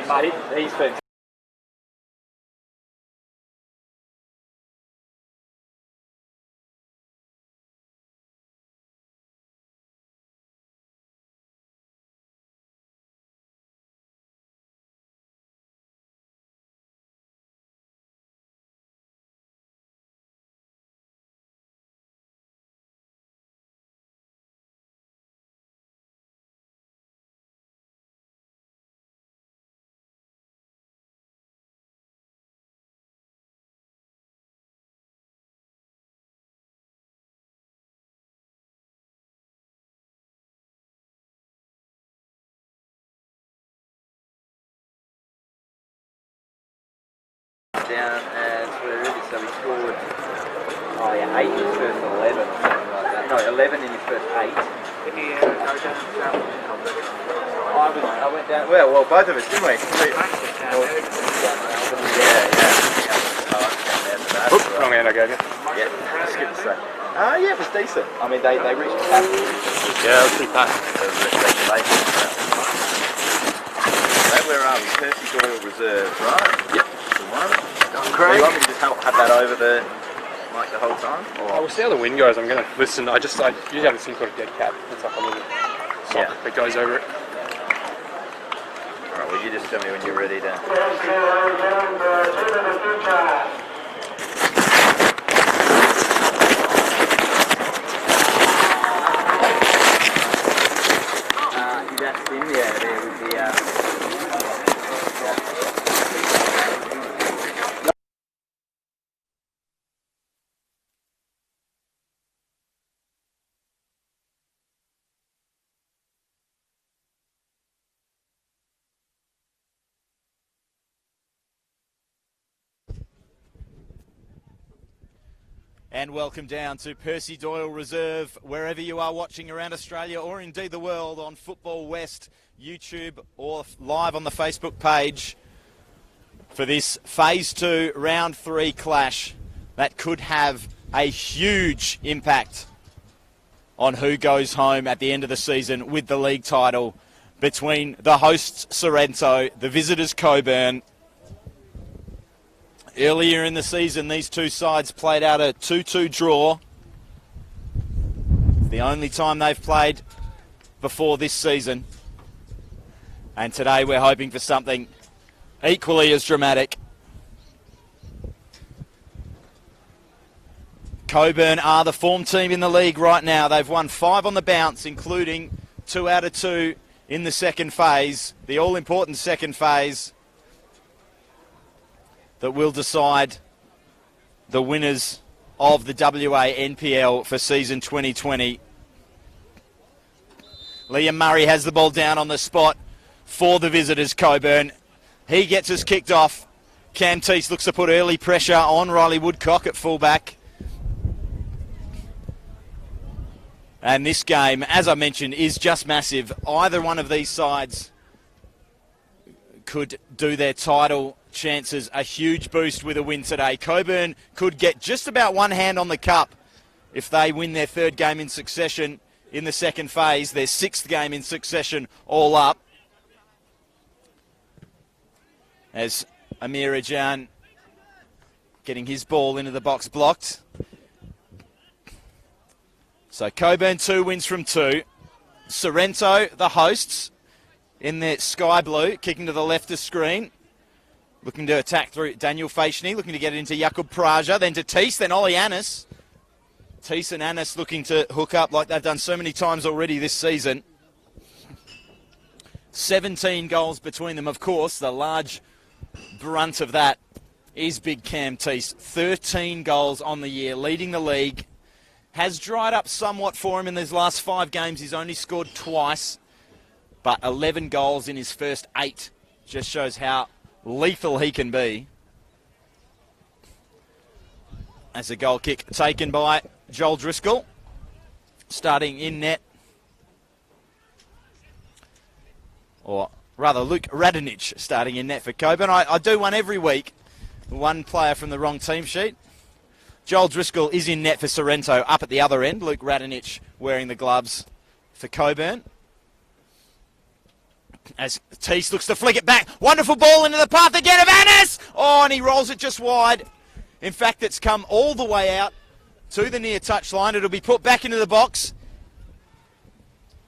He's fantastic. Down as where is it? So he scored 8 in his first 11 or something like that. No, 11 in his first 8. I went down. Well, both of us, didn't we? Oops, wrong hand I gave you. Yeah, that's good to say. Yeah, it was decent. I mean, they reached capacity. Yeah, it was pretty fast. Where are we? Percy Doyle Reserve, right? Yep. The one. Craig. Do you want me to just have that over the mic the whole time? Or? We'll see how the wind goes. I'm going to listen. I usually have this thing called a dead cat. It's like a little sock that goes over it. Alright, well you just tell me when you're ready to... That's in there with the... And welcome down to Percy Doyle Reserve, wherever you are watching around Australia or indeed the world on Football West, YouTube or live on the Facebook page for this Phase 2 Round 3 clash that could have a huge impact on who goes home at the end of the season with the league title between the hosts Sorrento, the visitors Cockburn. Earlier in the season, these two sides played out a 2-2 draw. The only time they've played before this season. And today we're hoping for something equally as dramatic. Cockburn are the form team in the league right now. They've won 5 on the bounce, including 2 out of 2 in the second phase, the all-important second phase, that will decide the winners of the WA NPL for season 2020. Liam Murray has the ball down on the spot for the visitors, Cockburn. He gets us kicked off. Cam Teese looks to put early pressure on Riley Woodcock at fullback. And this game, as I mentioned, is just massive. Either one of these sides could do their title chances a huge boost with a win today. Cockburn could get just about one hand on the cup if they win their 3rd game in succession in the second phase, their 6th game in succession all up. As Amir Ajan getting his ball into the box blocked. So Cockburn 2 wins from 2. Sorrento, the hosts, in their sky blue, kicking to the left of screen. Looking to attack through Daniel Fashni, looking to get it into Jakub Praja, then to Teese, then Ollie Annis. Teese and Annis looking to hook up like they've done so many times already this season. 17 goals between them, of course. The large brunt of that is big Cam Teese. 13 goals on the year, leading the league. Has dried up somewhat for him in his last 5 games. He's only scored twice, but 11 goals in his first 8. Just shows how lethal he can be. As a goal kick taken by Joel Driscoll, starting in net. Or rather, Luke Radonich starting in net for Cockburn. I do one every week. One player from the wrong team sheet. Joel Driscoll is in net for Sorrento, up at the other end. Luke Radonich wearing the gloves for Cockburn. As Teese looks to flick it back. Wonderful ball into the path again of Annis. Oh, and he rolls it just wide. In fact, it's come all the way out to the near touchline. It'll be put back into the box.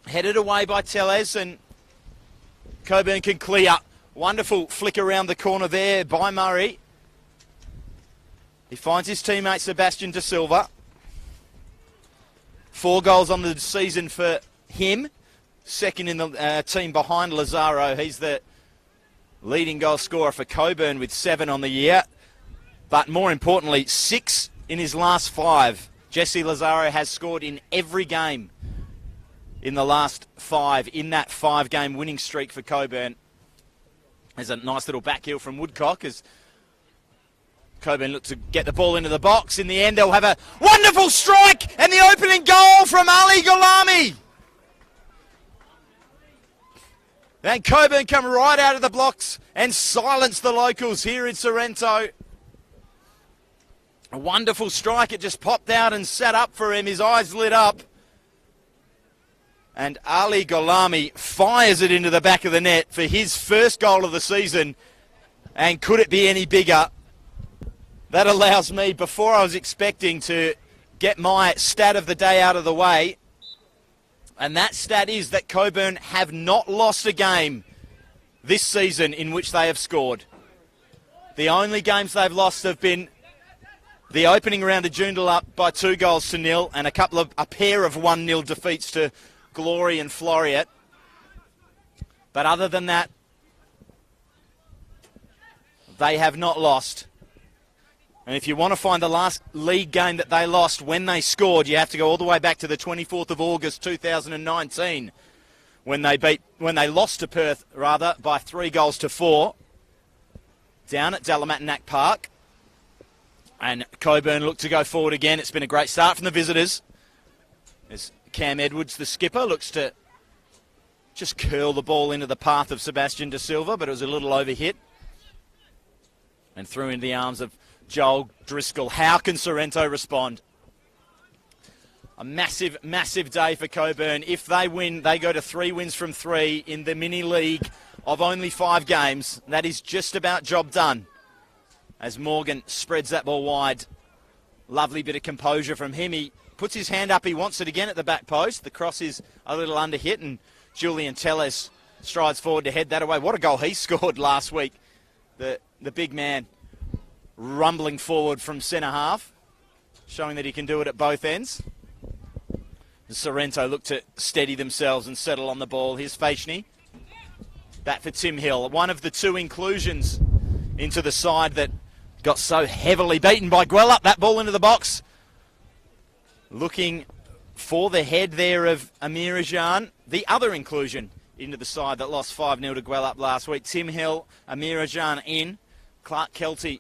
Headed away by Tellez, and Cockburn can clear. Wonderful flick around the corner there by Murray. He finds his teammate Sebastian De Silva. 4 goals on the season for him. Second in the team behind Lazaro. He's the leading goal scorer for Cockburn with 7 on the year. But more importantly, 6 in his last 5. Jesse Lazaro has scored in every game in the last 5 in that 5-game winning streak for Cockburn. There's a nice little back heel from Woodcock as Cockburn look to get the ball into the box. In the end, they'll have a wonderful strike and the opening goal from Ali Gulami. And Cockburn come right out of the blocks and silence the locals here in Sorrento. A wonderful strike. It just popped out and sat up for him. His eyes lit up. And Ali Gulami fires it into the back of the net for his first goal of the season. And could it be any bigger? That allows me, before I was expecting, to get my stat of the day out of the way. And that stat is that Cockburn have not lost a game this season in which they have scored. The only games they've lost have been the opening round of Joondalup by 2-0 and a pair of 1-0 defeats to Glory and Floriat. But other than that, they have not lost. And if you want to find the last league game that they lost when they scored, you have to go all the way back to the 24th of August 2019 when they lost to Perth by 3-4 down at Dalamatinac Park. And Cockburn look to go forward again. It's been a great start from the visitors as Cam Edwards, the skipper, looks to just curl the ball into the path of Sebastian De Silva, but it was a little overhit and threw into the arms of Joel Driscoll. How can Sorrento respond? A massive, massive day for Cockburn. If they win, they go to 3 wins from 3 in the mini league of only 5 games. That is just about job done. As Morgan spreads that ball wide. Lovely bit of composure from him. He puts his hand up. He wants it again at the back post. The cross is a little under hit, and Julian Tellez strides forward to head that away. What a goal he scored last week. The big man rumbling forward from centre half, showing that he can do it at both ends. Sorrento look to steady themselves and settle on the ball. Here's Fashni. That for Tim Hill. One of the 2 inclusions into the side that got so heavily beaten by Guellup. That ball into the box. Looking for the head there of Amir Ajan. The other inclusion into the side that lost 5-0 to Guellup last week. Tim Hill, Amir Ajan in. Clark Kelty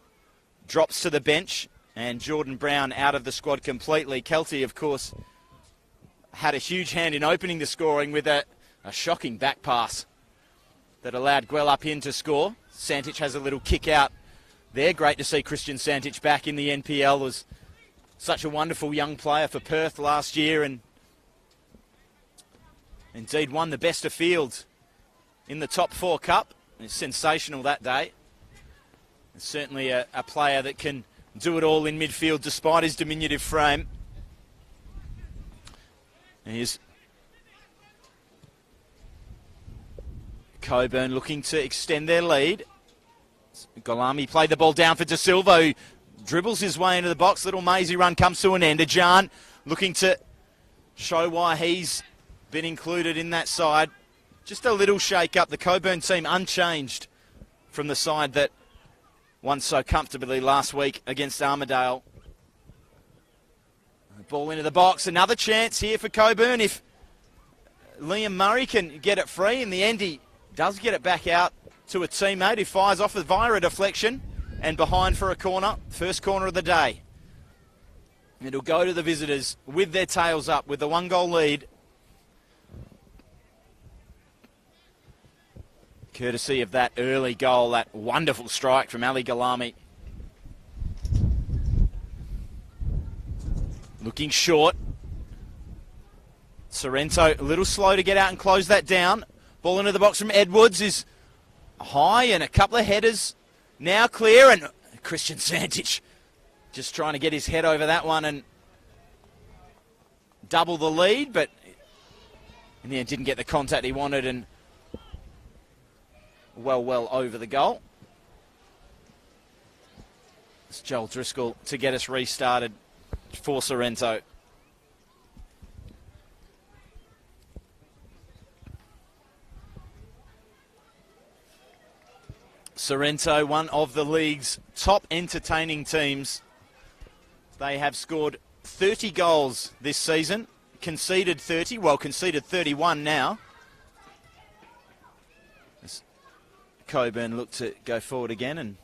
drops to the bench, and Jordan Brown out of the squad completely. Kelty, of course, had a huge hand in opening the scoring with a shocking back pass that allowed Guellup in to score. Santich has a little kick out there. Great to see Christian Santich back in the NPL. Was such a wonderful young player for Perth last year, and indeed won the best of field in the top 4 cup. It's sensational that day. Certainly a player that can do it all in midfield despite his diminutive frame. And here's Cockburn looking to extend their lead. Gulami played the ball down for De Silva, who dribbles his way into the box. Little mazy run comes to an end. Ajan looking to show why he's been included in that side. Just a little shake-up. The Cockburn team unchanged from the side that won so comfortably last week against Armidale. Ball into the box. Another chance here for Cockburn. If Liam Murray can get it free, in the end he does get it back out to a teammate who fires off via a deflection and behind for a corner. First corner of the day. It'll go to the visitors with their tails up with the 1-goal lead. Courtesy of that early goal, that wonderful strike from Ali Gulami. Looking short. Sorrento a little slow to get out and close that down. Ball into the box from Edwards is high, and a couple of headers now clear, and Christian Santich just trying to get his head over that one and double the lead, but in the end didn't get the contact he wanted, and well over the goal. It's Joel Driscoll to get us restarted for Sorrento. Sorrento, one of the league's top entertaining teams. They have scored 30 goals this season, conceded 30, well, conceded 31 now. As Cockburn looked to go forward again, and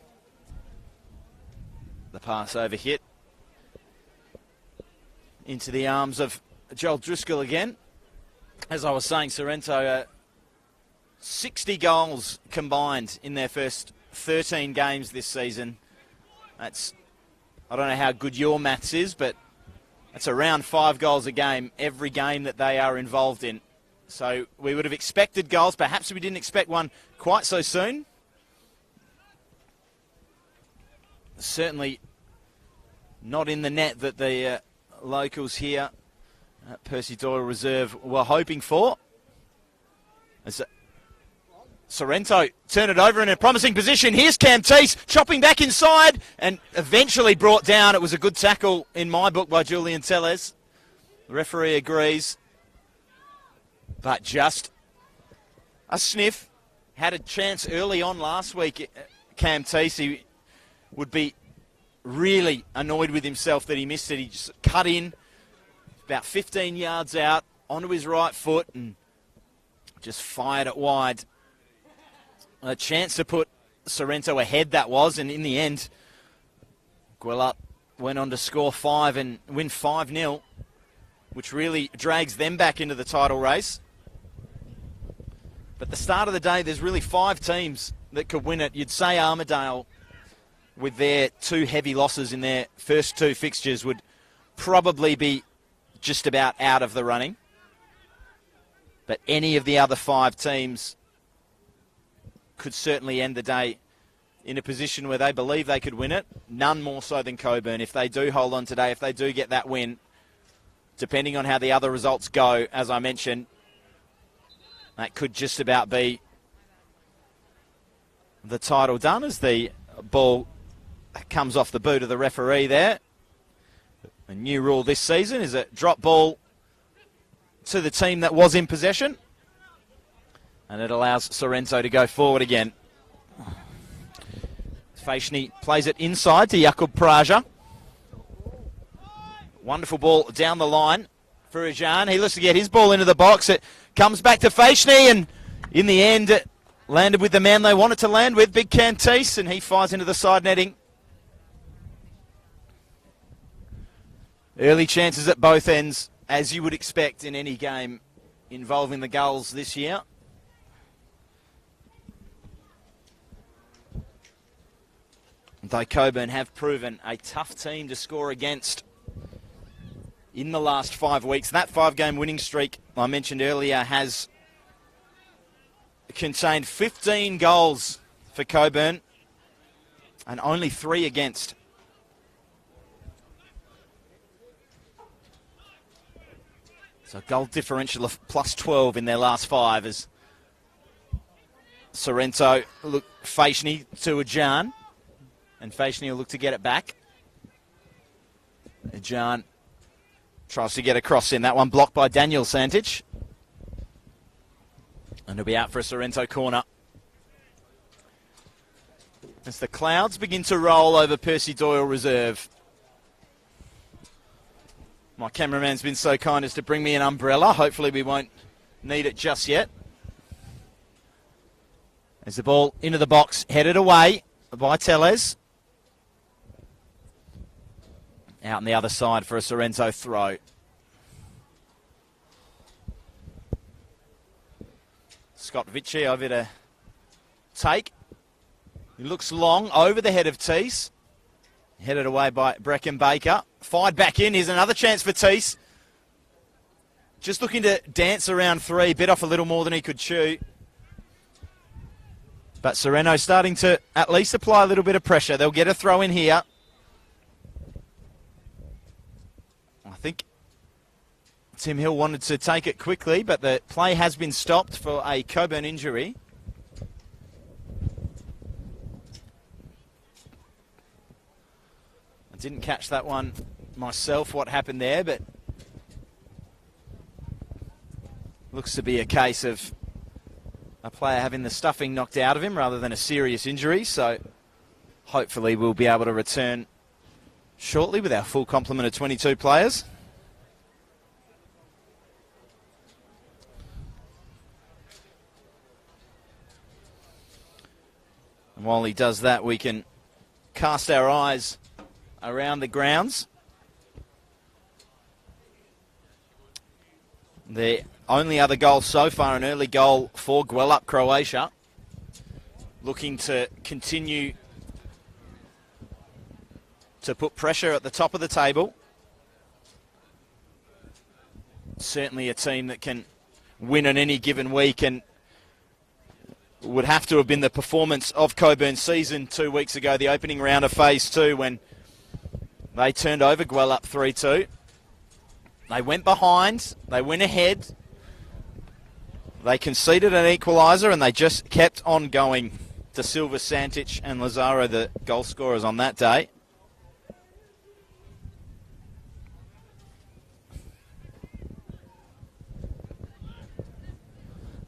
the pass over hit into the arms of Joel Driscoll again. As I was saying, Sorrento 60 goals combined in their first 13 games this season. That's, I don't know how good your maths is, but that's around 5 goals a game every game that they are involved in. So we would have expected goals. Perhaps we didn't expect one quite so soon. Certainly not in the net that the locals here at Percy Doyle Reserve were hoping for. As Sorrento turn it over in a promising position. Here's Cam Teese chopping back inside and eventually brought down. It was a good tackle in my book by Julian Tellez. The referee agrees. But just a sniff. Had a chance early on last week. Cam Teese, he would be really annoyed with himself that he missed it. He just cut in about 15 yards out onto his right foot and just fired it wide. A chance to put Sorrento ahead, that was, and in the end, Buildup went on to score 5 and win 5-0, which really drags them back into the title race. But at the start of the day, there's really 5 teams that could win it. You'd say Armidale, with their 2 heavy losses in their first 2 fixtures, would probably be just about out of the running. But any of the other 5 teams could certainly end the day in a position where they believe they could win it. None more so than Cockburn. If they do hold on today, if they do get that win, depending on how the other results go, as I mentioned, that could just about be the title done, as the ball comes off the boot of the referee there. A new rule this season is a drop ball to the team that was in possession, and it allows Sorrento to go forward again. Fashni plays it inside to Jakub Praja. Wonderful ball down the line for Ajan. He looks to get his ball into the box. It comes back to Fashni, and in the end, it landed with the man they wanted to land with, Big Cam Teese, and he fires into the side netting. Early chances at both ends, as you would expect in any game involving the Gulls this year. Though Cockburn have proven a tough team to score against in the last 5 weeks. That 5-game winning streak I mentioned earlier has contained 15 goals for Cockburn and only 3 against. So goal differential of plus 12 in their last 5 as Sorrento look Fashni to Ajan. And Fashni will look to get it back. Ajan tries to get a cross in. That one blocked by Daniel Santich. And he'll be out for a Sorrento corner. As the clouds begin to roll over Percy Doyle Reserve. My cameraman's been so kind as to bring me an umbrella. Hopefully we won't need it just yet. As the ball into the box, headed away by Tellez. Out on the other side for a Sorrento throw. Scott Vici over to take. He looks long over the head of Teese. Headed away by Breckin Baker. Fired back in. Here's another chance for Teese. Just looking to dance around 3. Bit off a little more than he could chew. But Sorrento starting to at least apply a little bit of pressure. They'll get a throw in here. I think Tim Hill wanted to take it quickly, but the play has been stopped for a Cockburn injury. I didn't catch that one myself, what happened there, but looks to be a case of a player having the stuffing knocked out of him rather than a serious injury, so hopefully we'll be able to return shortly with our full complement of 22 players. And while he does that, we can cast our eyes around the grounds. The only other goal so far, an early goal for Buildup, Croatia. Looking to continue to put pressure at the top of the table. Certainly a team that can win on any given week, and would have to have been the performance of Cockburn's season 2 weeks ago, the opening round of Phase 2, when they turned over Buildup 3-2. They went behind, they went ahead, they conceded an equaliser, and they just kept on going. De Silva, Santic and Lazaro, the goal scorers on that day.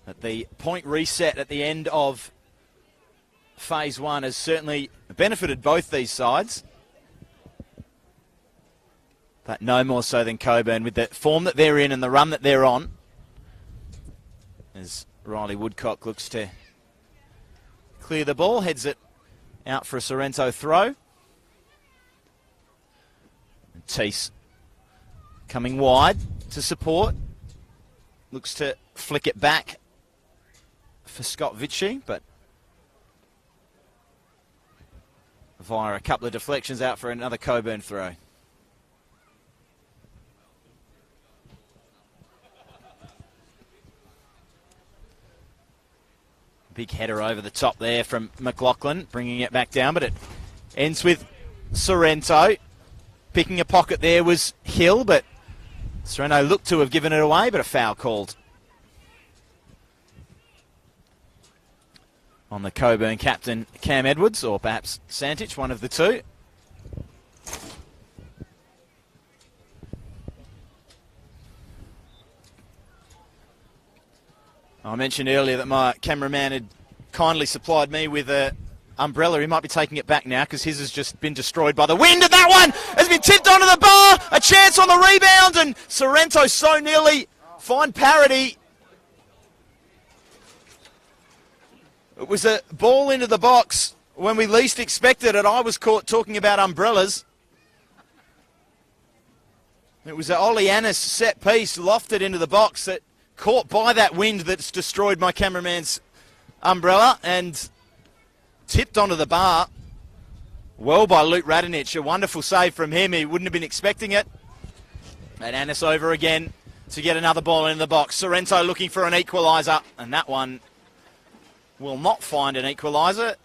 But the point reset at the end of Phase 1 has certainly benefited both these sides. But no more so than Cockburn, with the form that they're in and the run that they're on. As Riley Woodcock looks to clear the ball, heads it out for a Sorrento throw. And Teese coming wide to support. Looks to flick it back for Scott Vichy, but via a couple of deflections out for another Cockburn throw. Big header over the top there from McLaughlin, bringing it back down, but it ends with Sorrento. Picking a pocket there was Hill, but Sorrento looked to have given it away, but a foul called on the Cockburn captain, Cam Edwards, or perhaps Santic, one of the two. I mentioned earlier that my cameraman had kindly supplied me with an umbrella. He might be taking it back now because his has just been destroyed by the wind. And that one has been tipped onto the bar. A chance on the rebound, and Sorrento so nearly find parity. It was a ball into the box when we least expected it. I was caught talking about umbrellas. It was an Ollie Annis set piece lofted into the box that caught by that wind that's destroyed my cameraman's umbrella and tipped onto the bar. Well by Luke Radonich, a wonderful save from him. He wouldn't have been expecting it. And Annis over again to get another ball in the box. Sorrento looking for an equaliser, and that one will not find an equaliser.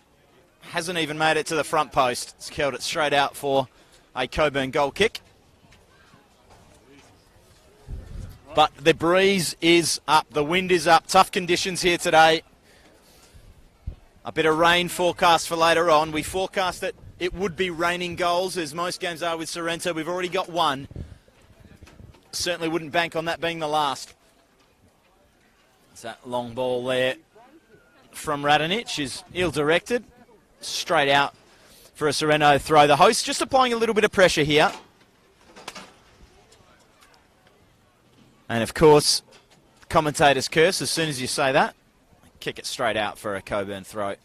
Hasn't even made it to the front post. It's curled it straight out for a Cockburn goal kick. But the breeze is up, the wind is up. Tough conditions here today. A bit of rain forecast for later on. We forecast that it would be raining goals, as most games are with Sorrento. We've already got one. Certainly wouldn't bank on that being the last. It's that long ball there from Radonich is ill-directed. Straight out for a Sorrento throw. The host just applying a little bit of pressure here. And of course, commentators curse as soon as you say that. Kick it straight out for a Cockburn throw.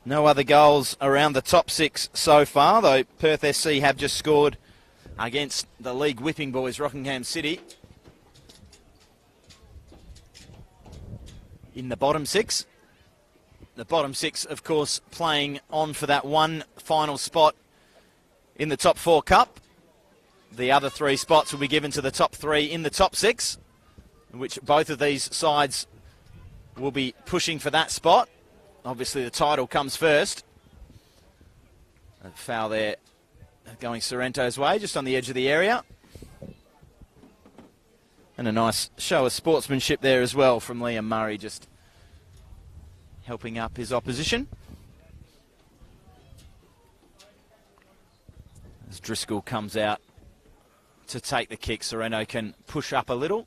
No other goals around the top six so far, though Perth SC have just scored against the league whipping boys, Rockingham City, in the bottom six. The bottom six, of course, playing on for that one final spot in the top four cup. The other 3 spots will be given to the top 3 in the top 6, in which both of these sides will be pushing for that spot. Obviously, the title comes first. A foul there going Sorrento's way, just on the edge of the area. And a nice show of sportsmanship there as well from Liam Murray, just helping up his opposition. As Driscoll comes out to take the kick, Sorrento can push up a little.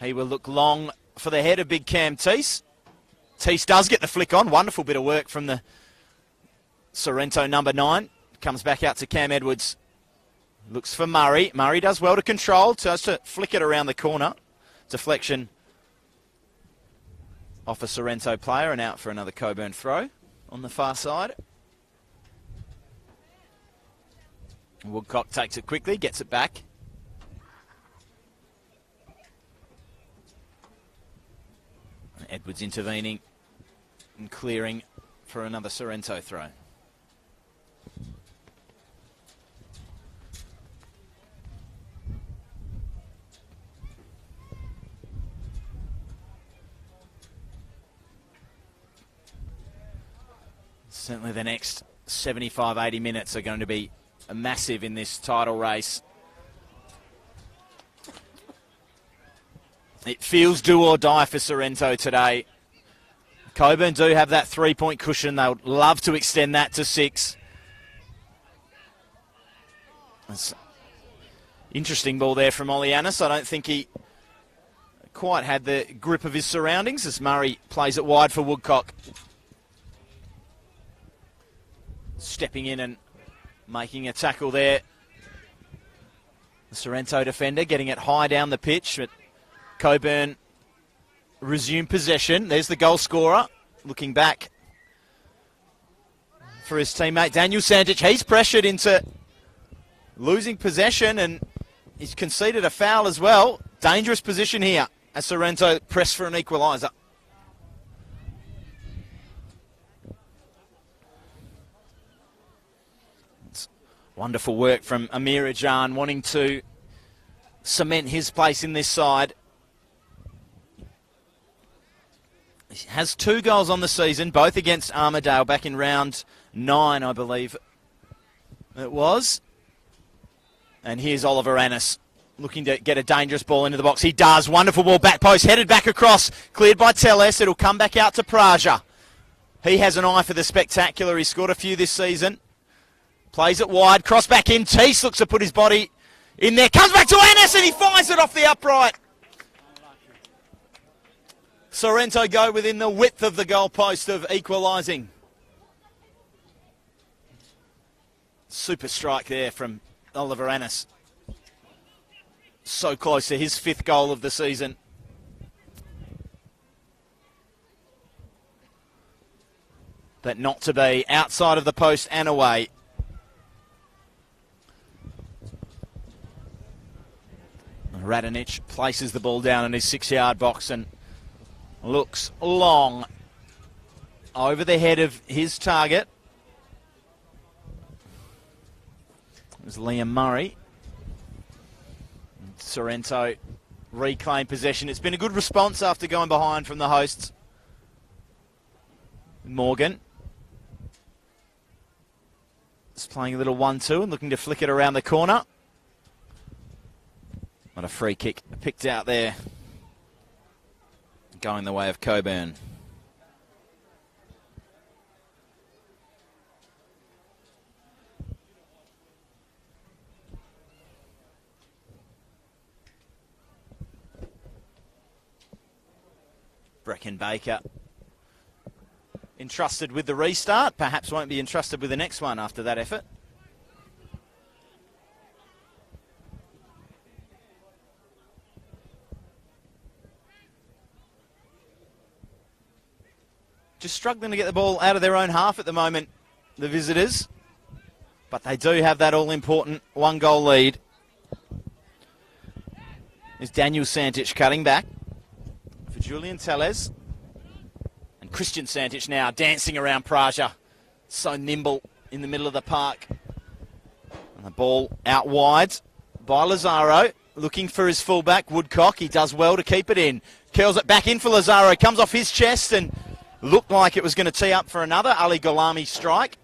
He will look long for the head of big Cam Teese. Teese does get the flick on. Wonderful bit of work from the Sorrento number 9. Comes back out to Cam Edwards. Looks for Murray. Murray does well to control. Tries to flick it around the corner. Deflection off a Sorrento player and out for another Cockburn throw on the far side. Woodcock takes it quickly, gets it back. Edwards intervening and clearing for another Sorrento throw. Certainly the next 75, 80 minutes are going to be massive in this title race. It feels do or die for Sorrento today. Cockburn do have that 3-point cushion. They would love to extend that to 6. That's interesting ball there from Olianis. I don't think he quite had the grip of his surroundings as Murray plays it wide for Woodcock. Stepping in and making a tackle there. The Sorrento defender getting it high down the pitch, but Cockburn resume possession. There's the goal scorer looking back for his teammate Daniel Sandic. He's pressured into losing possession and he's conceded a foul as well. Dangerous position here as Sorrento press for an equaliser. Wonderful work from Amir Ajan, wanting to cement his place in this side. He has 2 goals on the season, both against Armidale back in round 9, I believe it was. And here's Oliver Annis looking to get a dangerous ball into the box. He does. Wonderful ball, back post, headed back across, cleared by Telles. It'll come back out to Praja. He has an eye for the spectacular. He's scored a few this season. Plays it wide, cross back in. Teese looks to put his body in there. Comes back to Annis and he fires it off the upright. Sorrento go within the width of the goalpost of equalising. Super strike there from Oliver Annis. So close to his 5th goal of the season. But not to be, outside of the post and away. Radonjic places the ball down in his 6-yard box and looks long over the head of his target. It was Liam Murray. Sorrento reclaim possession. It's been a good response after going behind from the hosts. Morgan is playing a little 1-2 and looking to flick it around the corner. What a free kick picked out there. Going the way of Cockburn. Brecken Baker entrusted with the restart. Perhaps won't be entrusted with the next one after that effort. Just struggling to get the ball out of their own half at the moment, the visitors. But they do have that all-important 1-goal lead. There's Daniel Sandic cutting back for Julian Telles. And Christian Sandic now dancing around Praja. So nimble in the middle of the park. And the ball out wide by Lazaro, looking for his fullback, Woodcock. He does well to keep it in. Curls it back in for Lazaro, comes off his chest and looked like it was going to tee up for another Ali Golami strike.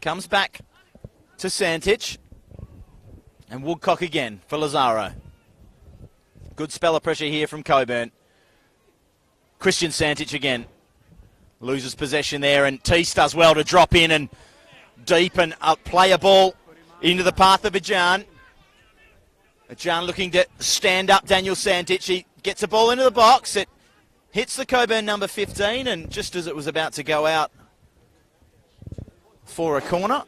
Comes back to Santich. And Woodcock again for Lazaro. Good spell of pressure here from Cockburn. Christian Santich again. Loses possession there, and Teese does well to drop in and deep and play a ball into the path of Ajan. Ajan looking to stand up Daniel Santich. He gets a ball into the box. It hits the Cockburn number 15, and just as it was about to go out for a corner,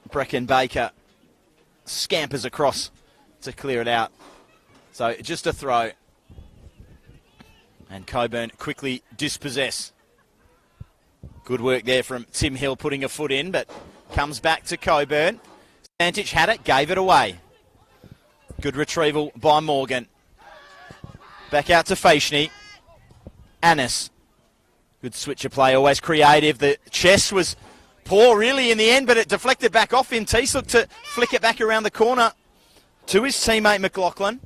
Brecken Baker scampers across to clear it out. So just a throw. And Cockburn quickly dispossess. Good work there from Tim Hill putting a foot in, but comes back to Cockburn. Santich had it, gave it away. Good retrieval by Morgan. Back out to Faishni. Annis. Good switch of play, always creative. The chest was poor really in the end, but it deflected back off him. Teese looked to flick it back around the corner to his teammate McLaughlin.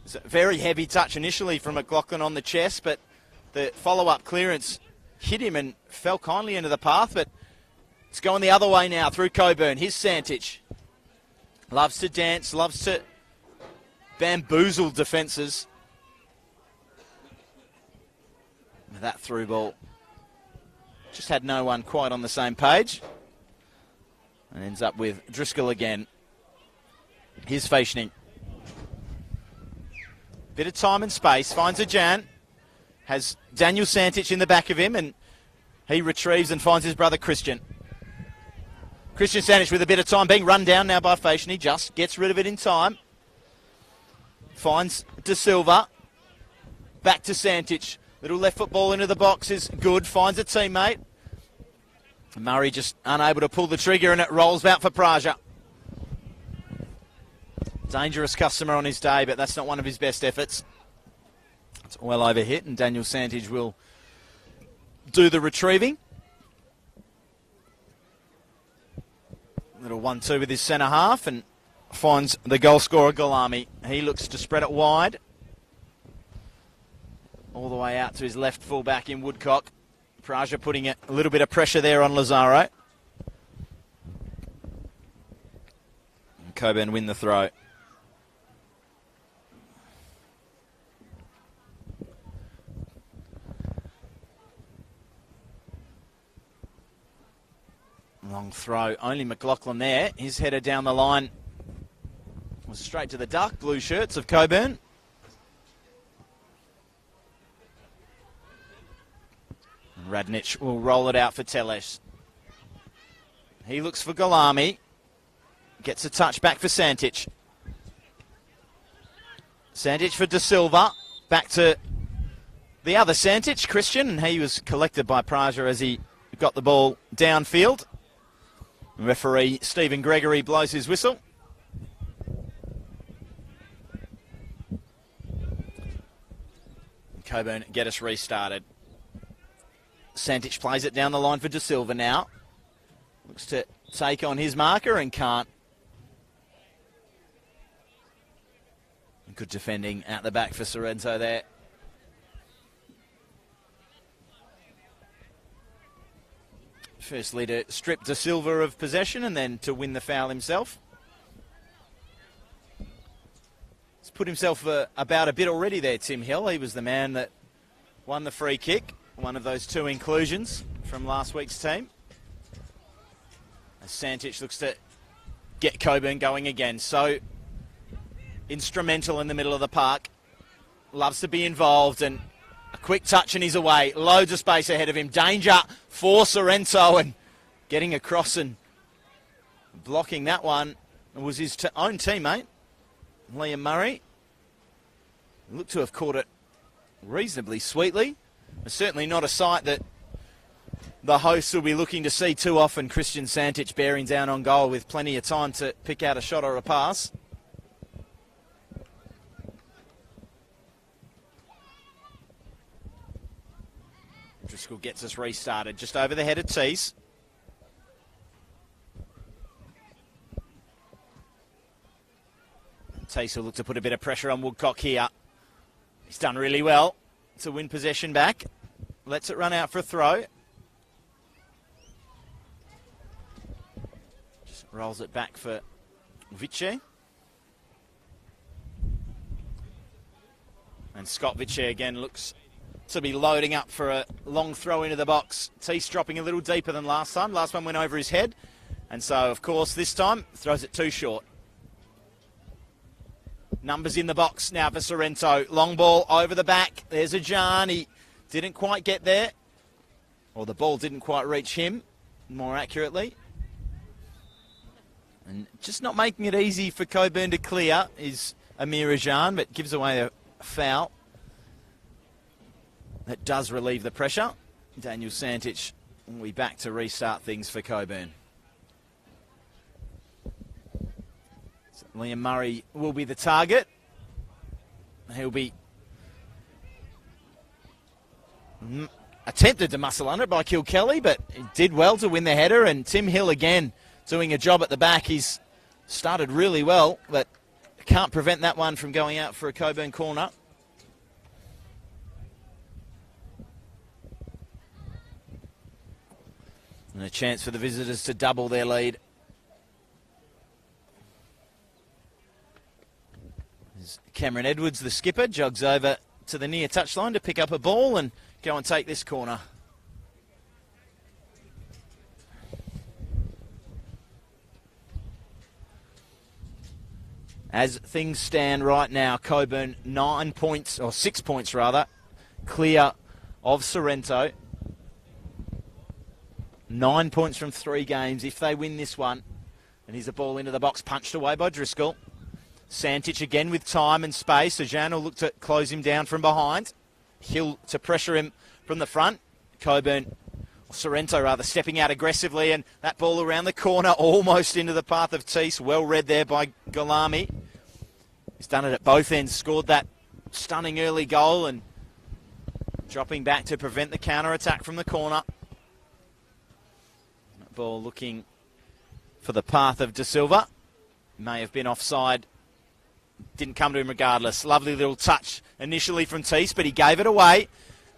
It's a very heavy touch initially from McLaughlin on the chest, but the follow-up clearance hit him and fell kindly into the path, but it's going the other way now through Cockburn. Here's Santich. Loves to dance, loves to bamboozle defences. That through ball just had no one quite on the same page. And ends up with Driscoll again. Here's Faishning. Bit of time and space. Finds a Jan. Has Daniel Santich in the back of him. And he retrieves and finds his brother Christian. Christian Santich with a bit of time. Being run down now by Faishning. Just gets rid of it in time. Finds De Silva. Back to Santich. Little left foot ball into the box is good. Finds a teammate. Murray just unable to pull the trigger and it rolls out for Praja. Dangerous customer on his day, but that's not one of his best efforts. It's well over hit and Daniel Santich will do the retrieving. Little 1-2 with his centre half and finds the goal scorer Golami. He looks to spread it wide. All the way out to his left fullback in Woodcock. Praja putting a little bit of pressure there on Lazaro. And Cockburn win the throw. Long throw. Only McLaughlin there. His header down the line was straight to the dark blue shirts of Cockburn. Radnich will roll it out for Teles. He looks for Golami. Gets a touch back for Santich. Santich for De Silva. Back to the other Santich, Christian, and he was collected by Praja as he got the ball downfield. Referee Stephen Gregory blows his whistle. Cockburn get us restarted. Santich plays it down the line for De Silva now. Looks to take on his marker and can't. Good defending at the back for Sorrento there. Firstly to strip De Silva of possession and then to win the foul himself. He's put himself about a bit already there, Tim Hill. He was the man that won the free kick. One of those two inclusions from last week's team. As Santich looks to get Cockburn going again. So instrumental in the middle of the park. Loves to be involved and a quick touch and he's away. Loads of space ahead of him. Danger for Sorrento and getting across and blocking that one was his own teammate, Liam Murray. Looked to have caught it reasonably sweetly. Certainly not a sight that the hosts will be looking to see too often. Christian Santich bearing down on goal with plenty of time to pick out a shot or a pass. Driscoll gets us restarted just over the head of Teese. Tace will look to put a bit of pressure on Woodcock here. He's done really well to win possession back. Lets it run out for a throw. Just rolls it back for Vice. And Scott Vice again looks to be loading up for a long throw into the box. Teese dropping a little deeper than last time. Last one went over his head. And so, of course, this time throws it too short. Numbers in the box now for Sorrento. Long ball over the back. There's a Jan. He didn't quite get there. Or the ball didn't quite reach him, more accurately. And just not making it easy for Cockburn to clear is Amir Jan, but gives away a foul. That does relieve the pressure. Daniel Santich will be back to restart things for Cockburn. So Liam Murray will be the target. He'll be attempted to muscle under it by Kilkelly, but he did well to win the header. And Tim Hill again doing a job at the back. He's started really well, but can't prevent that one from going out for a Cockburn corner. And a chance for the visitors to double their lead. As Cameron Edwards, the skipper, jogs over to the near touchline to pick up a ball and go and take this corner. As things stand right now, Cockburn 9 points, or 6 points rather, clear of Sorrento. 9 points from 3 games if they win this one. And here's a ball into the box, punched away by Driscoll. Santich again with time and space. So Jan will look to close him down from behind. Hill to pressure him from the front. Cockburn, or Sorrento rather, stepping out aggressively. And that ball around the corner, almost into the path of Teese. Well read there by Golami. He's done it at both ends. Scored that stunning early goal and dropping back to prevent the counter-attack from the corner. Ball looking for the path of De Silva. May have been offside. Didn't come to him regardless. Lovely little touch initially from Teese, but he gave it away.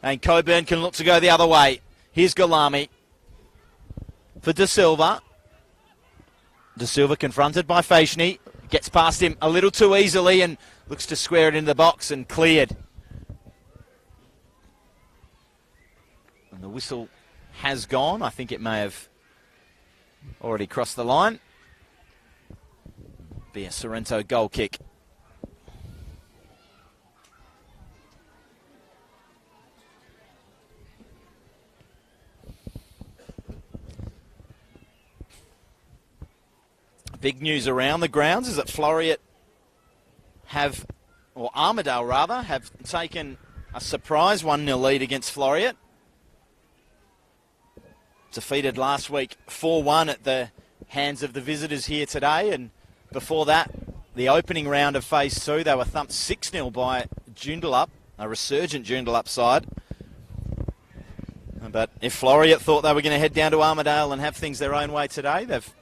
And Cockburn can look to go the other way. Here's Golami for De Silva. De Silva confronted by Fashni. Gets past him a little too easily and looks to square it into the box and cleared. And the whistle has gone. I think it may have already crossed the line. Be a Sorrento goal kick. Big news around the grounds is that Floriat have, or Armidale rather, have taken a surprise 1-0 lead against Floriat. Defeated last week 4-1 at the hands of the visitors here today, and before that, the opening round of Phase 2, they were thumped 6-0 by Joondalup, a resurgent Joondalup side. But if Floriat thought they were going to head down to Armidale and have things their own way today, they've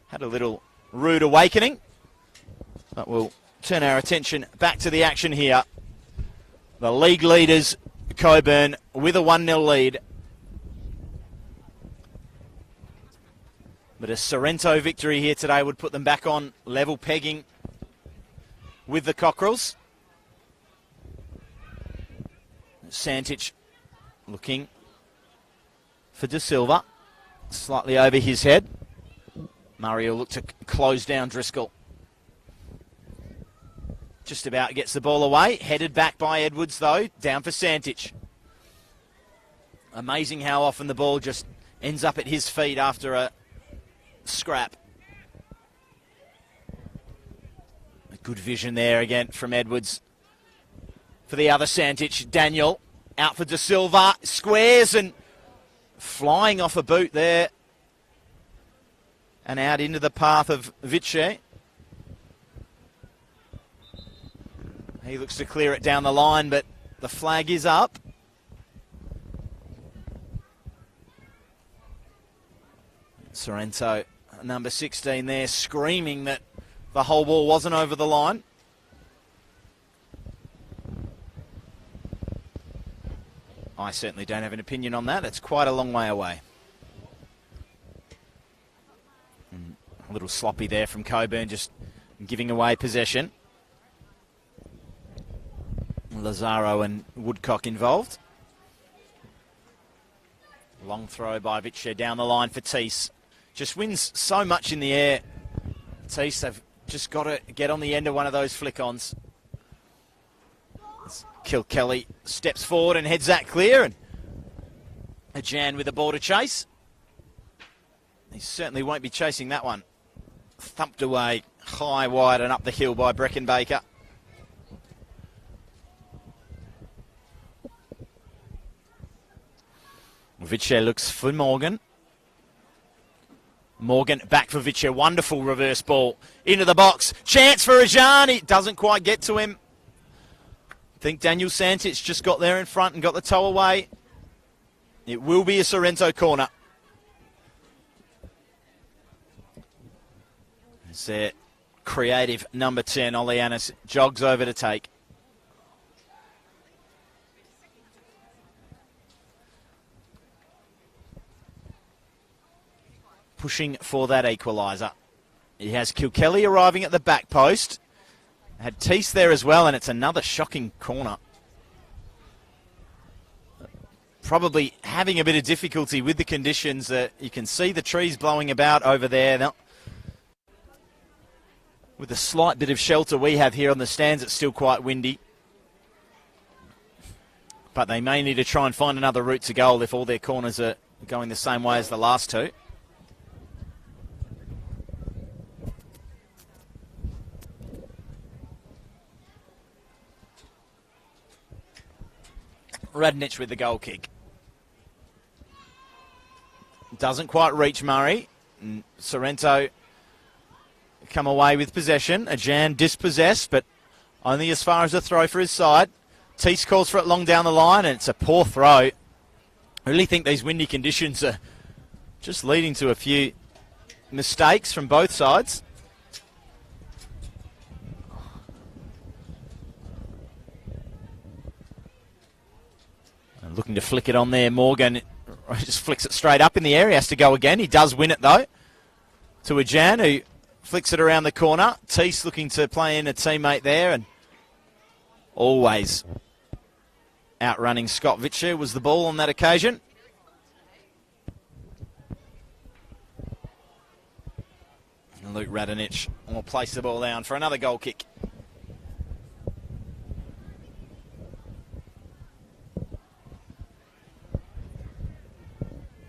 had a little rude awakening. But we'll turn our attention back to the action here. The league leaders, Cockburn, with a 1-0 lead. But a Sorrento victory here today would put them back on level pegging with the Cockerels. Santich looking for De Silva. Slightly over his head. Murray will look to close down Driscoll. Just about gets the ball away. Headed back by Edwards, though. Down for Santich. Amazing how often the ball just ends up at his feet after a scrap. A good vision there again from Edwards. For the other Santich, Daniel out for De Silva. Squares and flying off a boot there. And out into the path of Vice. He looks to clear it down the line, but the flag is up. Sorrento, number 16 there, screaming that the whole ball wasn't over the line. I certainly don't have an opinion on that. It's quite a long way away. A little sloppy there from Cockburn, just giving away possession. Lazaro and Woodcock involved. Long throw by Vitcher down the line for Teese. Just wins so much in the air. Teese, they've just got to get on the end of one of those flick-ons. Kilkelly steps forward and heads that clear. And Ajan with the ball to chase. He certainly won't be chasing that one. Thumped away high, wide and up the hill by Breckenbaker. Vitcher looks for Morgan. Morgan back for Vitcher. Wonderful reverse ball into the box. Chance for Ajan. It doesn't quite get to him. I think Daniel Santic just got there in front and got the toe away. It will be a Sorrento corner. It's their creative number 10, Oleanis, jogs over to take. Pushing for that equaliser. He has Kilkelly arriving at the back post. Had Teese there as well, and it's another shocking corner. Probably having a bit of difficulty with the conditions. You can see the trees blowing about over there. Now, with the slight bit of shelter we have here on the stands, it's still quite windy. But they may need to try and find another route to goal if all their corners are going the same way as the last two. Radnich with the goal kick. Doesn't quite reach Murray. Sorrento come away with possession. Ajan dispossessed, but only as far as a throw for his side. Teese calls for it long down the line, and it's a poor throw. I really think these windy conditions are just leading to a few mistakes from both sides. Looking to flick it on there. Morgan just flicks it straight up in the air. He has to go again. He does win it, though, to Ajan, who flicks it around the corner. Teese looking to play in a teammate there, and always outrunning Scott Vitcher was the ball on that occasion. And Luke Radonich will place the ball down for another goal kick.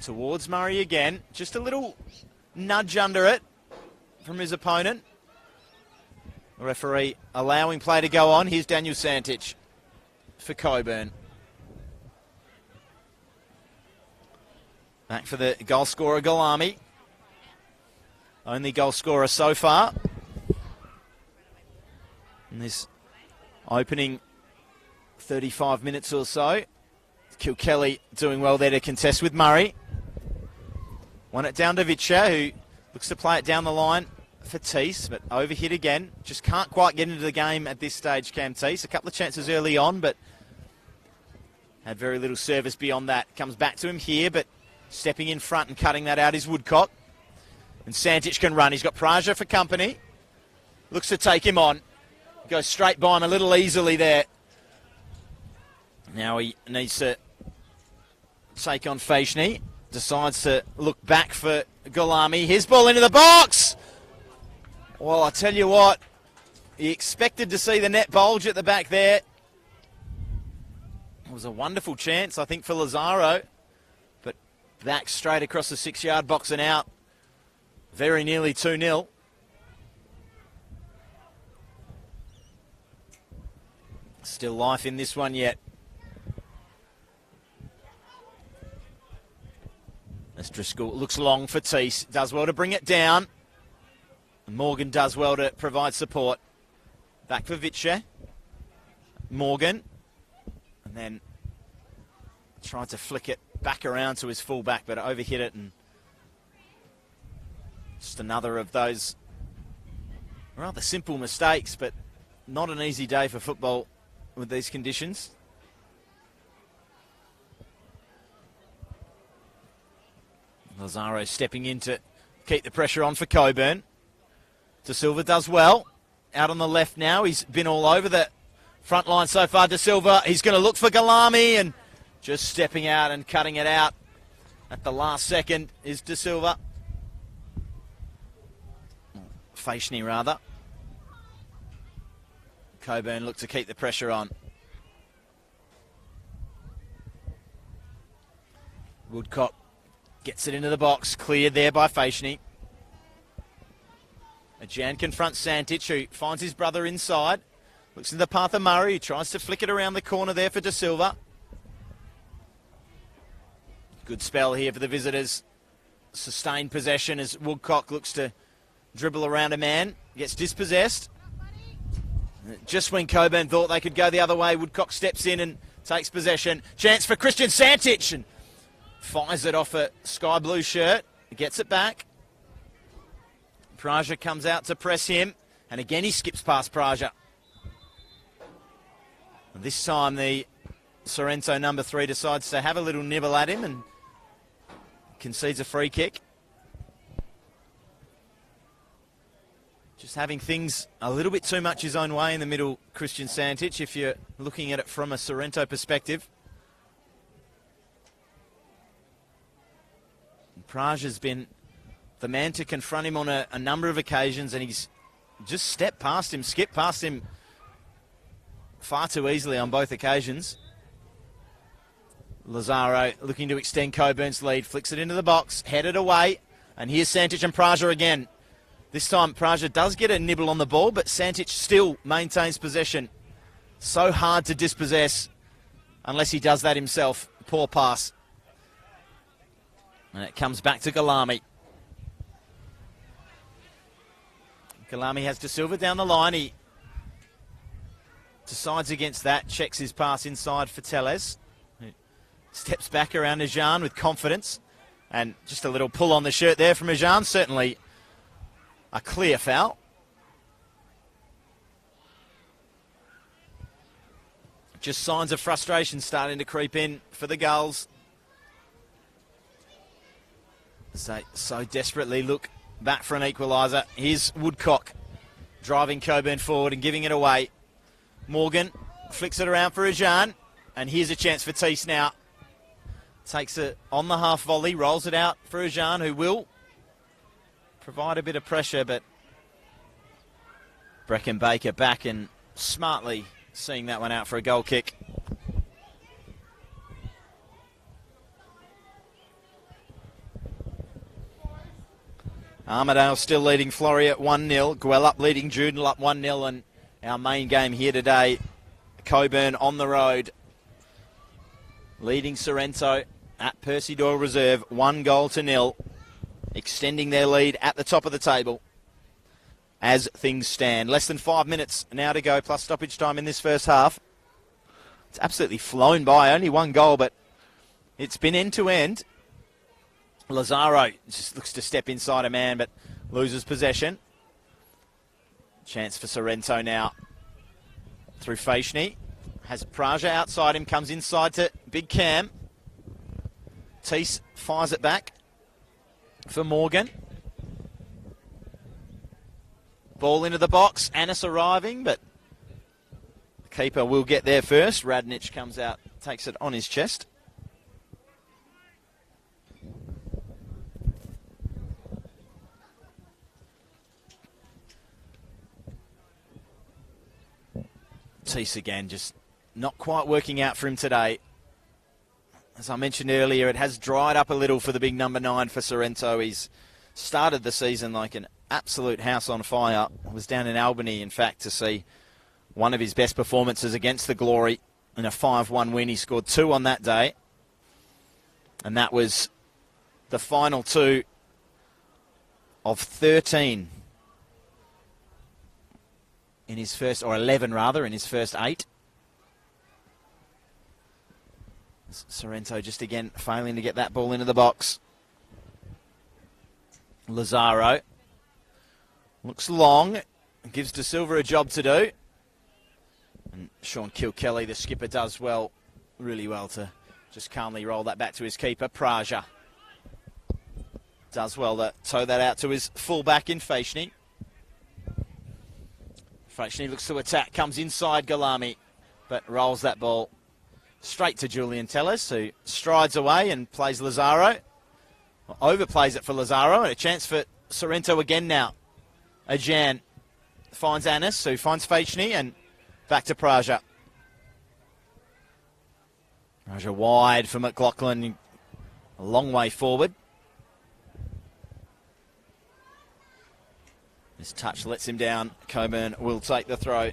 Towards Murray again. Just a little nudge under it from his opponent. The referee allowing play to go on. Here's Daniel Santic for Cockburn. Back for the goal scorer, Galami. Only goal scorer so far in this opening 35 minutes or so. Kilkelly doing well there to contest with Murray. Won it down to Vitcher, who looks to play it down the line for Teese, but overhit again. Just can't quite get into the game at this stage, Cam Teese. A couple of chances early on, but had very little service beyond that. Comes back to him here, but stepping in front and cutting that out is Woodcock. And Santic can run. He's got Praja for company. Looks to take him on. Goes straight by him a little easily there. Now he needs to take on Fashni. Decides to look back for Galami. His ball into the box. Well, I tell you what, he expected to see the net bulge at the back there. It was a wonderful chance, I think, for Lazaro. But back straight across the 6-yard box and out. Very nearly 2-0. Still life in this one yet. As Driscoll looks long for Teese. Does well to bring it down. And Morgan does well to provide support. Back for Vitcher. Morgan. And then tried to flick it back around to his fullback, but overhit it. And just another of those rather simple mistakes, but not an easy day for football with these conditions. Lazaro stepping in to keep the pressure on for Cockburn. De Silva does well. Out on the left now. He's been all over the front line so far, De Silva. He's going to look for Galami, and just stepping out and cutting it out at the last second is De Silva. Faishney, rather. Cockburn looked to keep the pressure on. Woodcock gets it into the box, cleared there by Faishney. Jan confronts Santic, who finds his brother inside. Looks in the path of Murray, who tries to flick it around the corner there for De Silva. Good spell here for the visitors. Sustained possession as Woodcock looks to dribble around a man. Gets dispossessed. Just when Cockburn thought they could go the other way, Woodcock steps in and takes possession. Chance for Christian Santic, and fires it off a sky blue shirt. Gets it back. Praja comes out to press him, and again he skips past Praja. This time the Sorrento number 3 decides to have a little nibble at him and concedes a free kick. Just having things a little bit too much his own way in the middle, Christian Santic, if you're looking at it from a Sorrento perspective. Praja's been the man to confront him on a number of occasions, and he's just skipped past him far too easily on both occasions. Lazaro looking to extend Cockburn's lead, flicks it into the box, headed away, and here's Santic and Praja again. This time Praja does get a nibble on the ball, but Santic still maintains possession. So hard to dispossess unless he does that himself. Poor pass. And it comes back to Galami. Galami has De Silva down the line. He decides against that, checks his pass inside for Tellez. Steps back around Ajan with confidence. And just a little pull on the shirt there from Ajan. Certainly a clear foul. Just signs of frustration starting to creep in for the Gulls. So desperately look back for an equaliser. Here's Woodcock driving Cockburn forward and giving it away. Morgan flicks it around for Ajan, and here's a chance for Teese now. Takes it on the half volley, rolls it out for Ajan, who will provide a bit of pressure, but Brecken Baker back and smartly seeing that one out for a goal kick. Armidale still leading Flory at 1-0. Gwelup leading Joondalup up 1-0. And our main game here today, Cockburn on the road. Leading Sorrento at Percy Doyle Reserve, 1-0. Extending their lead at the top of the table as things stand. Less than 5 minutes now to go, plus stoppage time in this first half. It's absolutely flown by. Only one goal, but it's been end to end. Lazaro just looks to step inside a man, but loses possession. Chance for Sorrento now through Faishney. Has Praja outside him, comes inside to Big Cam. Teese fires it back for Morgan. Ball into the box. Annis arriving, but the keeper will get there first. Radnich comes out, takes it on his chest. Teese again, just not quite working out for him today. As I mentioned earlier, it has dried up a little for the big number 9 for Sorrento. He's started the season like an absolute house on fire. I was down in Albany, in fact, to see one of his best performances against the Glory in a 5-1 win. He scored 2 on that day. And that was the final 2 of 13 in his first, or 11 rather, in his first 8. Sorrento just again failing to get that ball into the box. Lazaro looks long, gives De Silva a job to do. And Sean Kilkelly, the skipper, does really well to just calmly roll that back to his keeper, Praja. does well to toe that out to his fullback in Fashni. Fashni looks to attack, comes inside Galami, but rolls that ball straight to Julian Telles, who strides away and plays Lazaro. Overplays it for Lazaro, and a chance for Sorrento again now. Ajan finds Anis, who finds Fashni, and back to Praja. Praja wide for McLaughlin, a long way forward. This touch lets him down. Cockburn will take the throw.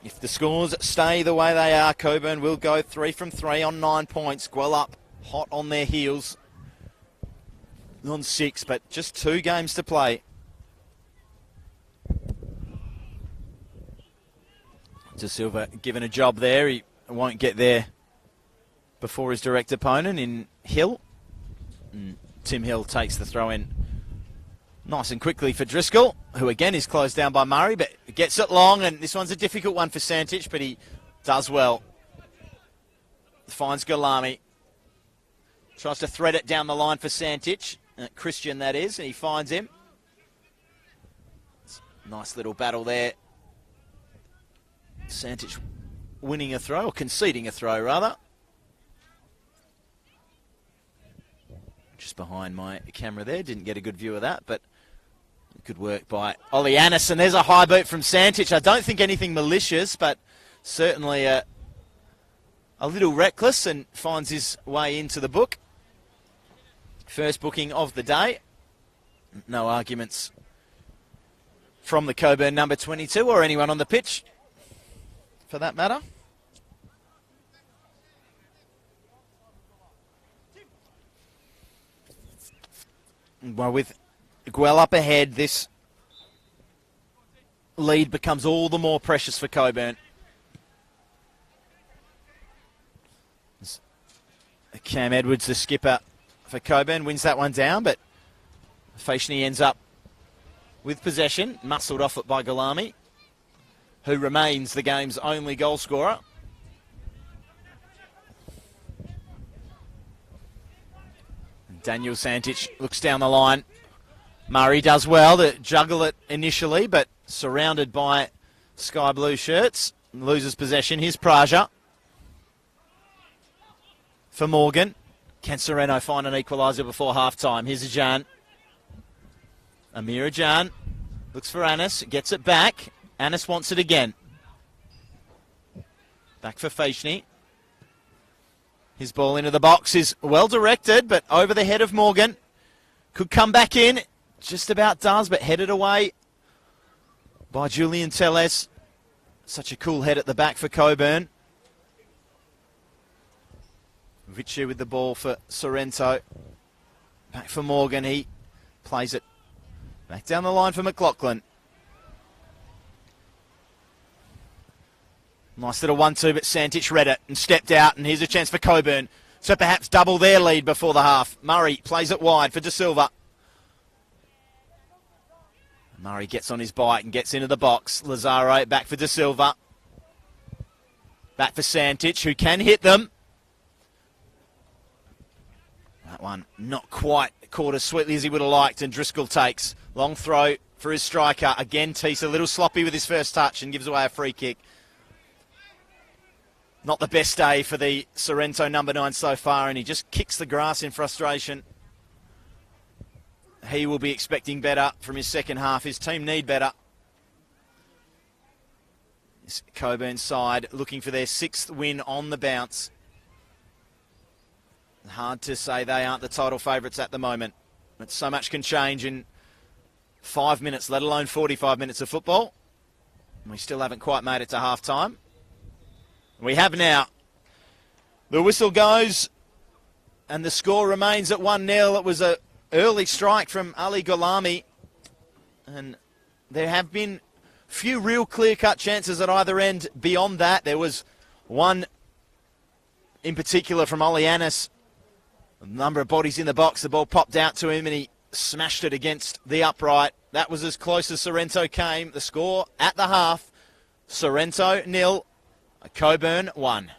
If the scores stay the way they are, Cockburn will go 3 from 3 on 9 points. Guelph hot on their heels on 6, but just 2 games to play. De Silva given a job there. He won't get there before his direct opponent in Hill. And Tim Hill takes the throw in nice and quickly for Driscoll, who again is closed down by Murray, but gets it long, and this one's a difficult one for Santich, but he does well. Finds Galami. Tries to thread it down the line for Santich. Christian, that is, and he finds him. Nice little battle there. Santich winning a throw, or conceding a throw, rather. Just behind my camera there. Didn't get a good view of that, but good work by Ollie Anis. And there's a high boot from Santich. I don't think anything malicious, but certainly a little reckless, and finds his way into the book. First booking of the day. No arguments from the Cockburn number 22 or anyone on the pitch, for that matter. Well, with Guelph up ahead, this lead becomes all the more precious for Cockburn. Cam Edwards, the skipper for Cockburn, wins that one down, but Fashni ends up with possession, muscled off it by Galami, who remains the game's only goal scorer. Daniel Santich looks down the line. Murray does well to juggle it initially, but surrounded by sky blue shirts. Loses possession. Here's Praja for Morgan. Can Sorrento find an equaliser before half-time? Here's Ajan. Amir Ajan looks for Anis. Gets it back. Anis wants it again. Back for Fashni. His ball into the box is well directed, but over the head of Morgan. Could come back in. Just about does, but headed away by Julian Telles. Such a cool head at the back for Cockburn. Vichu with the ball for Sorrento. Back for Morgan. He plays it back down the line for McLaughlin. Nice little 1-2, but Santich read it and stepped out, and here's a chance for Cockburn. So perhaps double their lead before the half. Murray plays it wide for De Silva. Murray gets on his bike and gets into the box. Lazaro back for De Silva. Back for Santich, who can hit them. That one not quite caught as sweetly as he would have liked, and Driscoll takes. Long throw for his striker. Again, Teese a little sloppy with his first touch and gives away a free kick. Not the best day for the Sorrento number 9 so far, and he just kicks the grass in frustration. He will be expecting better from his second half. His team need better. This Cockburn side looking for their 6th win on the bounce. Hard to say they aren't the title favourites at the moment. But so much can change in 5 minutes, let alone 45 minutes of football. And we still haven't quite made it to half-time. We have now. The whistle goes, and the score remains at 1-0. It was an early strike from Ali Gholami, and there have been few real clear-cut chances at either end beyond that. There was one in particular from Ollie Anis. A number of bodies in the box. The ball popped out to him, and he smashed it against the upright. That was as close as Sorrento came. The score at the half, Sorrento 0, Cockburn 1.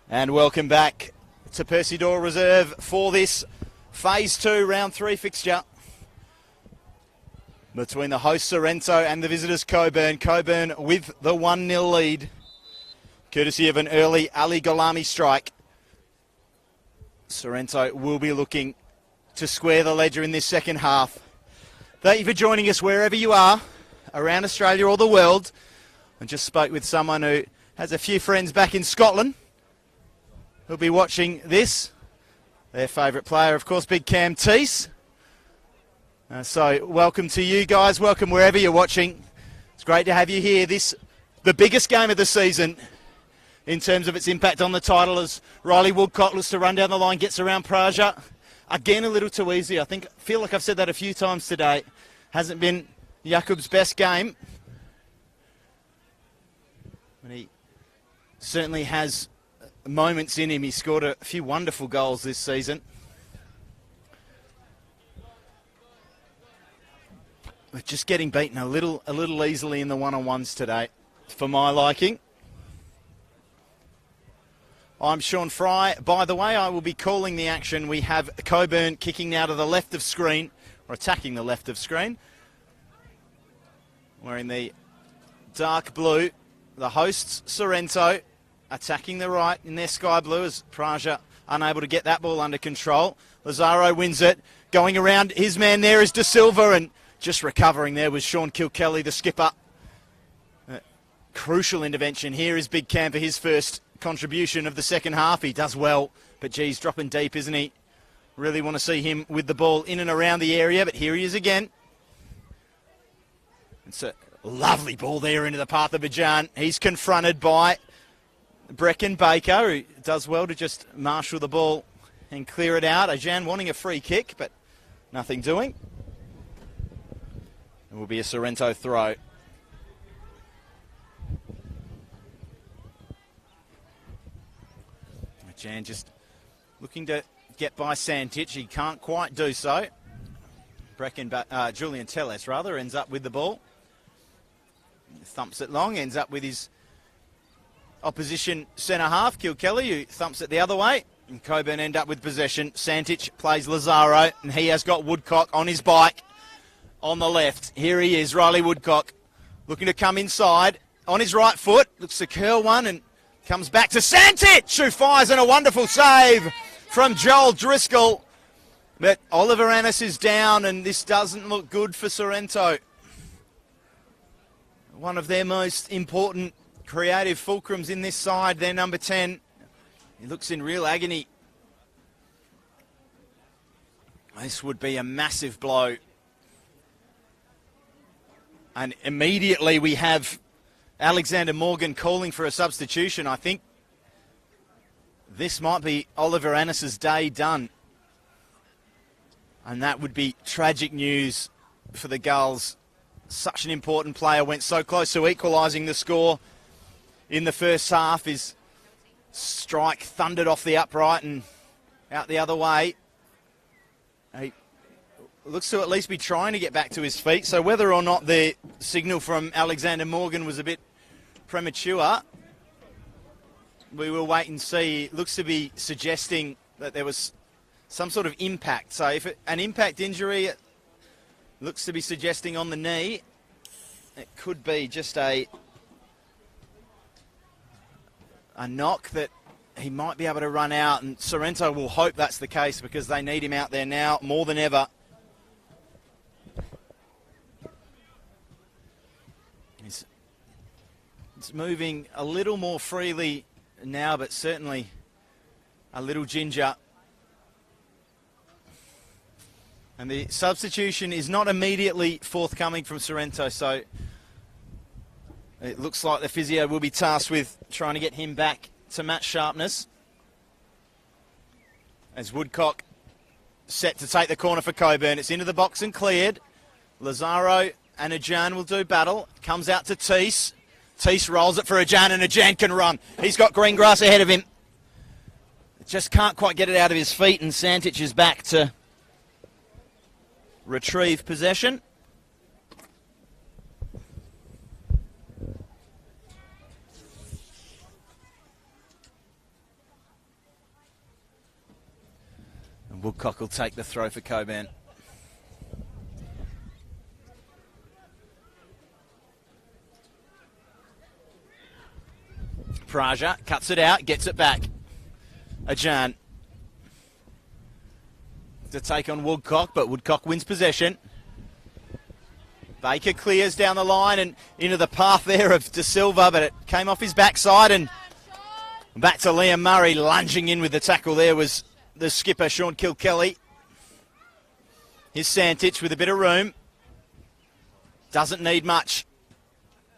And welcome back to Percy Doyle Reserve for this Phase 2 Round 3 fixture between the host Sorrento and the visitors Cockburn. Cockburn with the 1-0 lead, courtesy of an early Ali Golami strike. Sorrento will be looking to square the ledger in this second half. Thank you for joining us wherever you are around Australia or the world. I just spoke with someone who has a few friends back in Scotland who'll be watching this. Their favourite player, of course, Big Cam Teese. So welcome to you guys. Welcome wherever you're watching. It's great to have you here. The biggest game of the season in terms of its impact on the title, as Riley Woodcock looks to run down the line, gets around Praja. Again, a little too easy. I feel like I've said that a few times today. Hasn't been Jakub's best game. But he certainly has moments in him. He scored a few wonderful goals this season. But just getting beaten a little easily in the one-on-ones today, for my liking. I'm Sean Fry. By the way, I will be calling the action. We have Cockburn kicking now to the left of screen, or attacking the left of screen. Wearing the dark blue. The hosts, Sorrento, attacking the right in their sky blue as Praja unable to get that ball under control. Lazaro wins it. Going around, his man there is De Silva, and just recovering there was Sean Kilkelly, the skipper. Crucial intervention here is Big Cam for his first contribution of the second half. He does well, but geez, dropping deep, isn't he? Really want to see him with the ball in and around the area, but here he is again. It's a lovely ball there into the path of Bajan. He's confronted by Brecken Baker, who does well to just marshal the ball and clear it out. Ajan wanting a free kick, but nothing doing. It will be a Sorrento throw. Ajan just looking to get by Santich. He can't quite do so. Julian Telles, rather, ends up with the ball. Thumps it long, ends up with his opposition centre-half, Kilkelly, who thumps it the other way. And Cockburn end up with possession. Santich plays Lazaro, and he has got Woodcock on his bike on the left. Here he is, Riley Woodcock, looking to come inside on his right foot. Looks to curl one and comes back to Santich, who fires in a wonderful save from Joel Driscoll. But Oliver Annis is down, and this doesn't look good for Sorrento. One of their most important creative fulcrums in this side, their number 10. He looks in real agony. This would be a massive blow. And immediately we have Alexander Morgan calling for a substitution. I think this might be Oliver Annis's day done. And that would be tragic news for the Gulls. Such an important player, went so close to equalising the score in the first half. His strike thundered off the upright and out the other way. He looks to at least be trying to get back to his feet. So whether or not the signal from Alexander Morgan was a bit premature, we will wait and see. It looks to be suggesting that there was some sort of impact. So if an impact injury, it looks to be suggesting on the knee. It could be just a knock that he might be able to run out, and Sorrento will hope that's the case because they need him out there now more than ever. It's moving a little more freely now, but certainly a little ginger. And the substitution is not immediately forthcoming from Sorrento, so it looks like the physio will be tasked with trying to get him back to match sharpness. As Woodcock set to take the corner for Cockburn. It's into the box and cleared. Lazaro and Ajan will do battle. Comes out to Teese. Teese rolls it for Ajan, and Ajan can run. He's got green grass ahead of him. Just can't quite get it out of his feet, and Santic is back to retrieve possession. And Woodcock will take the throw for Cockburn. Praja cuts it out, gets it back. Ajan to take on Woodcock, but Woodcock wins possession. Baker clears down the line and into the path there of De Silva, but it came off his backside, and back to Liam Murray. Lunging in with the tackle there was the skipper, Sean Kilkelly. Here's Santic with a bit of room. Doesn't need much.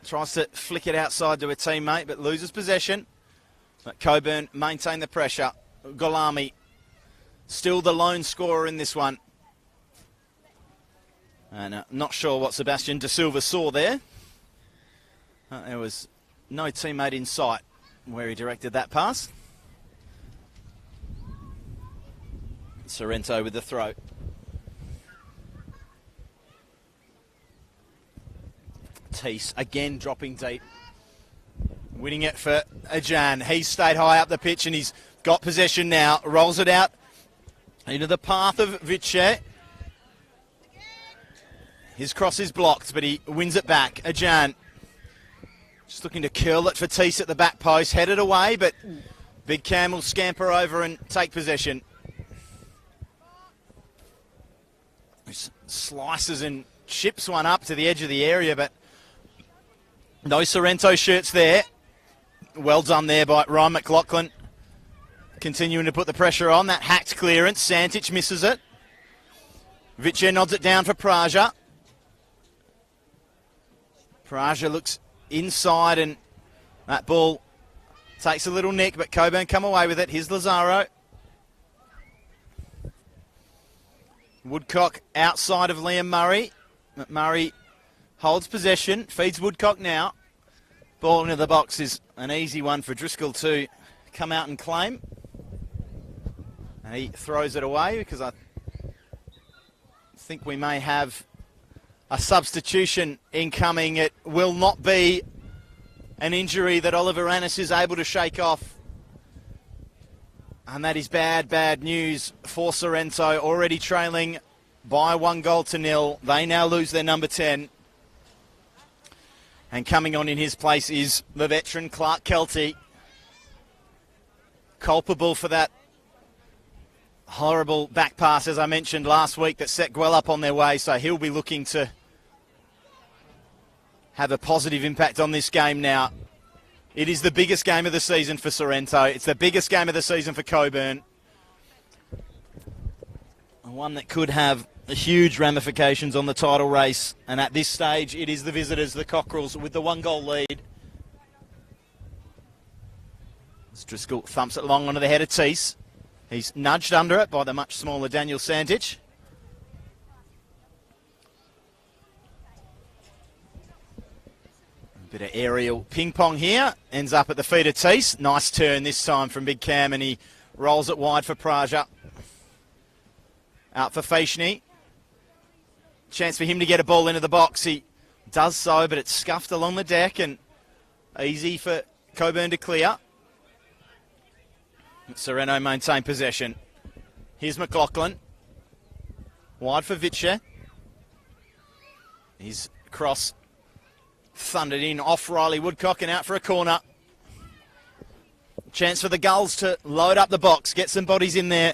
Tries to flick it outside to a teammate, but loses possession. But Cockburn maintain the pressure. Golami still the lone scorer in this one. And not sure what Sebastian De Silva saw there. There was no teammate in sight where he directed that pass. Sorrento with the throw. Teese again dropping deep. Winning it for Ajan. He's stayed high up the pitch and he's got possession now. Rolls it out into the path of Vice. His cross is blocked, but he wins it back. Ajan just looking to curl it for Teese at the back post. Headed away, but Big Cam will scamper over and take possession. Slices and chips one up to the edge of the area, but no Sorrento shirts there. Well done there by Ryan McLaughlin. Continuing to put the pressure on. That hacked clearance. Santic misses it. Vice nods it down for Praja. Praja looks inside and that ball takes a little nick, but Cockburn come away with it. Here's Lazaro. Woodcock outside of Liam Murray. Murray holds possession, feeds Woodcock now. Ball into the box is an easy one for Driscoll to come out and claim. And he throws it away because I think we may have a substitution incoming. It will not be an injury that Oliver Annis is able to shake off. And that is bad, bad news for Sorrento. Already trailing by 1-0. They now lose their number 10. And coming on in his place is the veteran Clark Kelty. Culpable for that horrible back pass, as I mentioned last week, that set Guelph on their way. So he'll be looking to have a positive impact on this game now. It is the biggest game of the season for Sorrento. It's the biggest game of the season for Cockburn. One that could have huge ramifications on the title race. And at this stage, it is the visitors, the Cockerels, with the 1-goal lead. Driscoll thumps it long onto the head of Teese. He's nudged under it by the much smaller Daniel Santic. A bit of aerial ping-pong here. Ends up at the feet of Teese. Nice turn this time from Big Cam, and he rolls it wide for Praja. Out for Feischney. Chance for him to get a ball into the box. He does so, but it's scuffed along the deck and easy for Cockburn to clear. Sorrento maintain possession. Here's McLaughlin. Wide for Vice. His cross thundered in off Riley Woodcock and out for a corner. Chance for the Gulls to load up the box, get some bodies in there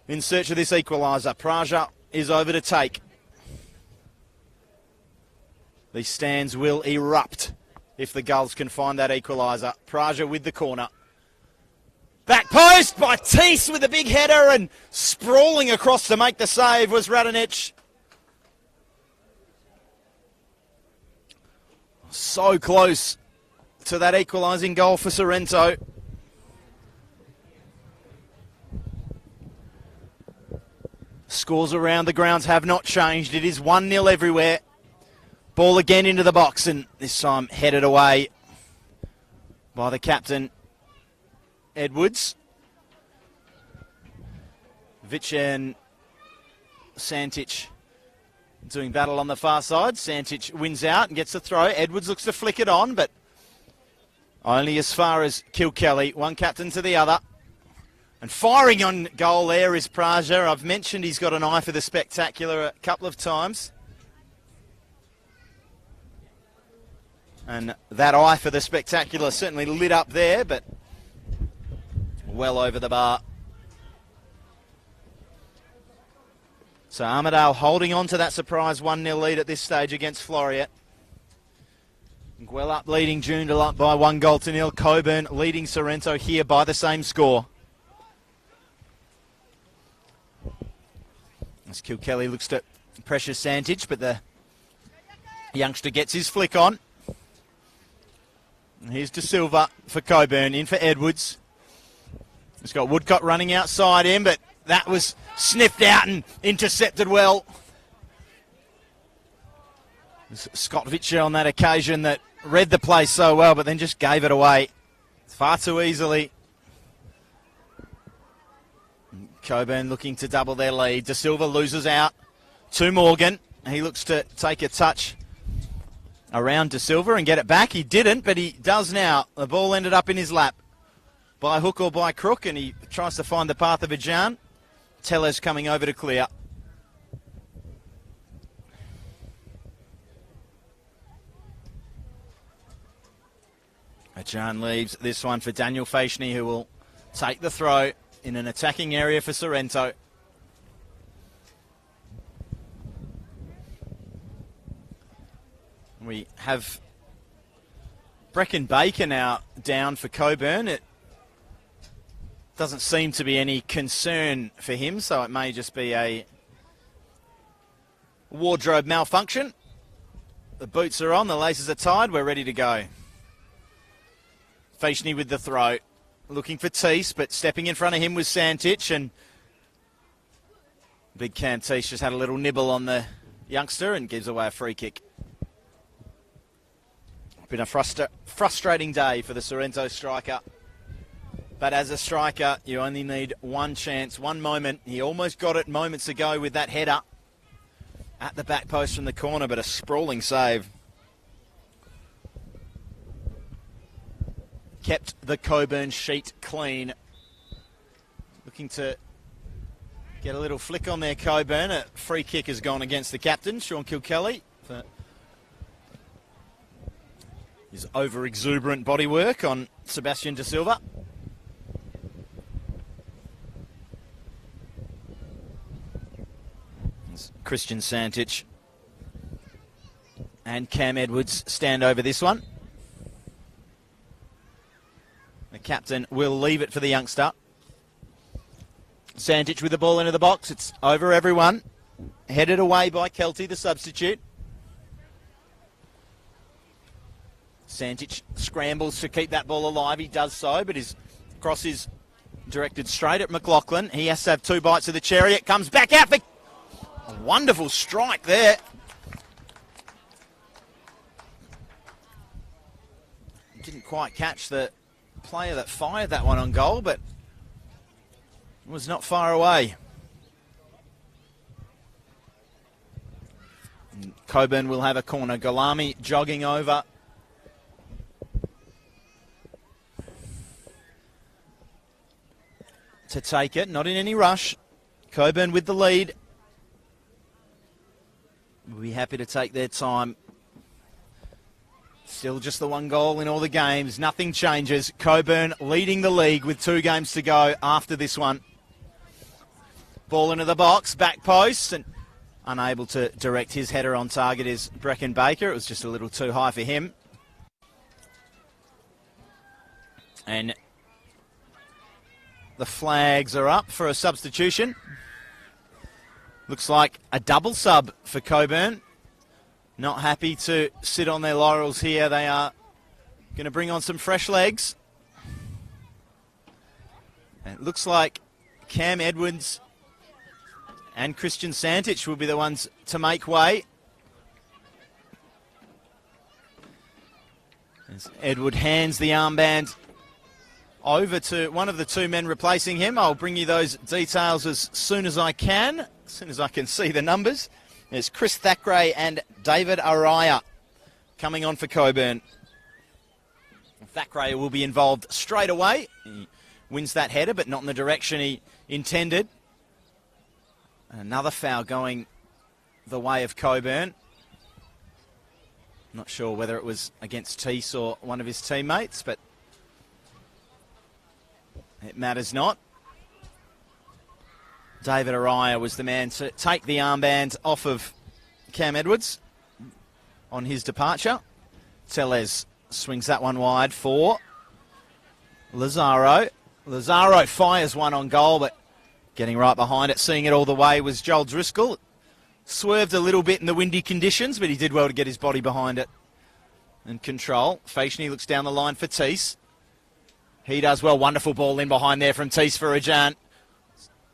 in search of this equaliser. Praja is over to take. These stands will erupt if the Gulls can find that equaliser. Praja with the corner. Back post by Teese with a big header, and sprawling across to make the save was Radonjic. So close to that equalising goal for Sorrento. Scores around the grounds have not changed. It is 1-0 everywhere. Ball again into the box, and this time headed away by the captain, Edwards. Vic and Santic doing battle on the far side. Santic wins out and gets the throw. Edwards looks to flick it on, but only as far as Kilkelly. One captain to the other. And firing on goal there is Praja. I've mentioned he's got an eye for the spectacular a couple of times. And that eye for the spectacular certainly lit up there, but well over the bar. So Armidale holding on to that surprise 1-0 lead at this stage against Floreat. Guelph leading Joondalup up by 1-0. Cockburn leading Sorrento here by the same score. As Kilkelly looks to pressure Santic, but the youngster gets his flick on. And here's De Silva for Cockburn, in for Edwards. He's got Woodcock running outside him, but that was sniffed out and intercepted well. Scott Vitcher on that occasion that read the play so well, but then just gave it away far too easily. Cockburn looking to double their lead. De Silva loses out to Morgan. He looks to take a touch around De Silva and get it back. He didn't, but he does now. The ball ended up in his lap by hook or by crook, and he tries to find the path of Ajan. Tellez coming over to clear. Ajan leaves this one for Daniel Faishney, who will take the throw in an attacking area for Sorrento. We have Brecken Baker now down for Cockburn. It doesn't seem to be any concern for him, so it may just be a wardrobe malfunction. The boots are on, the laces are tied, we're ready to go. Faishney with the throw. Looking for Teese, but stepping in front of him was Santic, and Big Cam Teese just had a little nibble on the youngster and gives away a free kick. Been a frustrating day for the Sorrento striker. But as a striker, you only need one chance, one moment. He almost got it moments ago with that header at the back post from the corner, but a sprawling save. Kept the Cockburn sheet clean. Looking to get a little flick on there, Cockburn. A free kick has gone against the captain, Sean Kilkelly, for his over-exuberant bodywork on Sebastian De Silva. Christian Santic and Cam Edwards stand over this one. The captain will leave it for the youngster. Santic with the ball into the box. It's over everyone. Headed away by Kelty, the substitute. Santic scrambles to keep that ball alive. He does so, but his cross is directed straight at McLaughlin. He has to have two bites of the cherry. It comes back out for a wonderful strike there. Didn't quite catch the player that fired that one on goal, but was not far away. And Cockburn will have a corner. Galami jogging over. To take it, not in any rush. Cockburn with the lead. We'll be happy to take their time. Still just the one goal in all the games. Nothing changes. Cockburn leading the league with 2 games to go after this one. Ball into the box, back post, and unable to direct his header on target is Brecken Baker. It was just a little too high for him. And the flags are up for a substitution. Looks like a double sub for Cockburn. Not happy to sit on their laurels here. They are going to bring on some fresh legs. And it looks like Cam Edwards and Christian Santic will be the ones to make way. As Edward hands the armband over to one of the two men replacing him. I'll bring you those details as soon as I can see the numbers. There's Chris Thackeray and David Araya coming on for Cockburn. Thackeray will be involved straight away. He wins that header, but not in the direction he intended. Another foul going the way of Cockburn. Not sure whether it was against Teese or one of his teammates, but it matters not. David Araya was the man to take the armband off of Cam Edwards on his departure. Tellez swings that one wide for Lazaro. Lazaro fires one on goal, but getting right behind it, seeing it all the way, was Joel Driscoll. Swerved a little bit in the windy conditions, but he did well to get his body behind it and control. Faishney looks down the line for Teese. He does well. Wonderful ball in behind there from Teese for Rajan.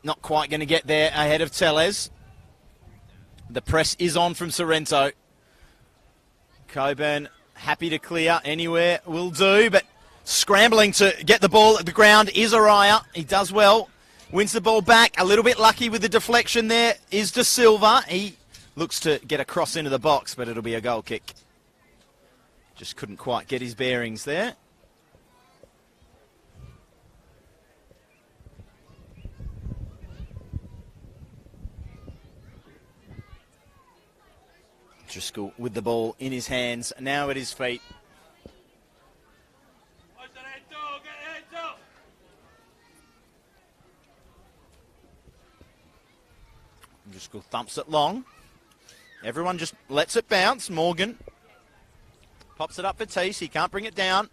Not quite going to get there ahead of Tellez. The press is on from Sorrento. Cockburn happy to clear anywhere will do, but scrambling to get the ball at the ground is Araya. He does well. Wins the ball back. A little bit lucky with the deflection there is De Silva. He looks to get a cross into the box, but it'll be a goal kick. Just couldn't quite get his bearings there. Driscoll with the ball in his hands, now at his feet. Driscoll thumps it long. Everyone just lets it bounce. Morgan pops it up for Teese. He can't bring it down.